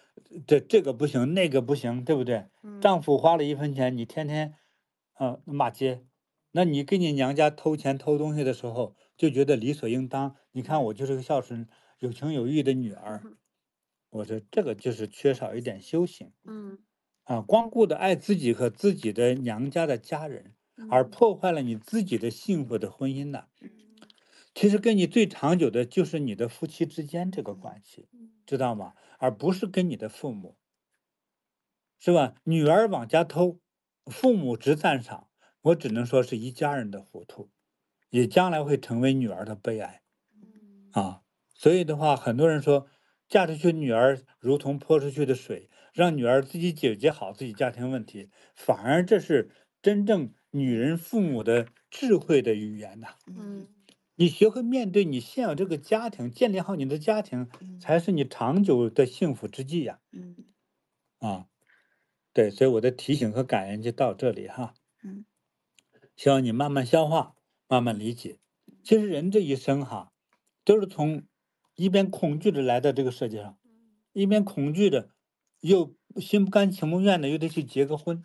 这个不行，那个不行，对不对？丈夫花了1分钱，你天天骂街，那你跟你娘家偷钱偷东西的时候，就觉得理所应当。你看我就是个孝顺、有情有义的女儿，我说这个就是缺少一点修行。光顾着爱自己和自己的娘家的家人，而破坏了你自己的幸福的婚姻呢。其实跟你最长久的就是你的夫妻之间这个关系，知道吗？而不是跟你的父母，是吧？女儿往家偷，父母只赞赏，我只能说是一家人的糊涂，也将来会成为女儿的悲哀啊。所以的话，很多人说嫁出去女儿如同泼出去的水，让女儿自己解决好自己家庭问题，反而这是真正女人父母的智慧的语言呐。你学会面对你现有这个家庭，建立好你的家庭，才是你长久的幸福之计呀。对，所以我的提醒和感恩就到这里哈。希望你慢慢消化，慢慢理解。其实人这一生哈，都是从一边恐惧着来到这个世界上，一边恐惧着，又心不甘情不愿的又得去结个婚，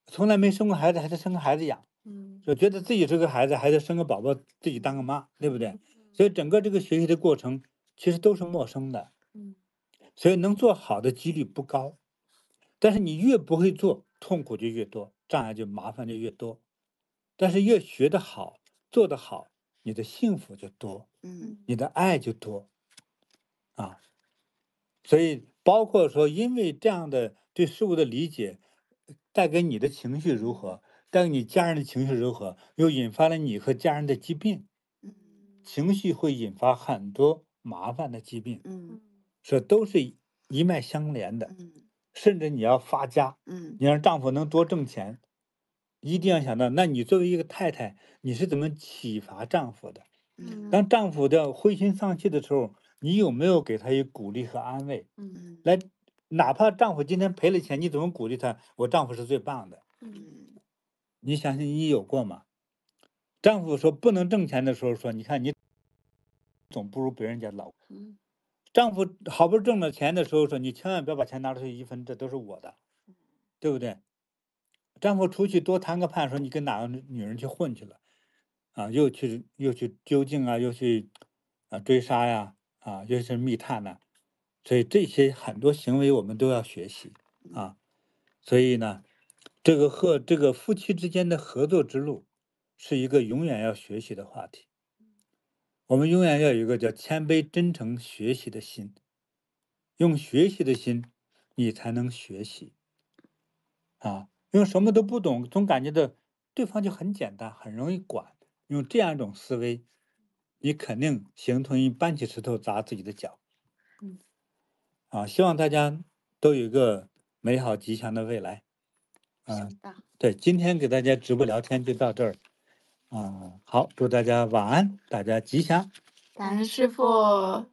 从来没生过孩子，还得生个孩子养。就觉得自己是个孩子，还得生个宝宝，自己当个妈，对不对？所以整个这个学习的过程其实都是陌生的，所以能做好的几率不高。但是你越不会做，痛苦就越多，障碍就麻烦就越多。但是越学得好，做得好，你的幸福就多，你的爱就多啊。所以包括说，因为这样的对事物的理解，带给你的情绪如何，带给你家人的情绪如何，又引发了你和家人的疾病。情绪会引发很多麻烦的疾病，这都是一脉相连的。甚至你要发家，你让丈夫能多挣钱，一定要想到，那你作为一个太太，你是怎么启发丈夫的？当丈夫的灰心丧气的时候，你有没有给他一鼓励和安慰？来，哪怕丈夫今天赔了钱，你怎么鼓励他？我丈夫是最棒的。你相信你有过吗？丈夫说不能挣钱的时候，说你看你总不如别人家老。丈夫好不容易挣了钱的时候，说你千万不要把钱拿出去一分，这都是我的，对不对？丈夫出去多谈个判，说你跟哪个女人去混去了，又去究竟啊，又去追杀呀，又是密探呐，所以这些很多行为我们都要学习啊。所以呢，这个夫妻之间的合作之路，是一个永远要学习的话题。我们永远要有一个叫谦卑、真诚、学习的心，用学习的心，你才能学习因为什么都不懂，总感觉到对方就很简单，很容易管。用这样一种思维，你肯定形同于搬起石头砸自己的脚。希望大家都有一个美好吉祥的未来。对，今天给大家直播聊天就到这儿。好，祝大家晚安，大家吉祥。感恩师父。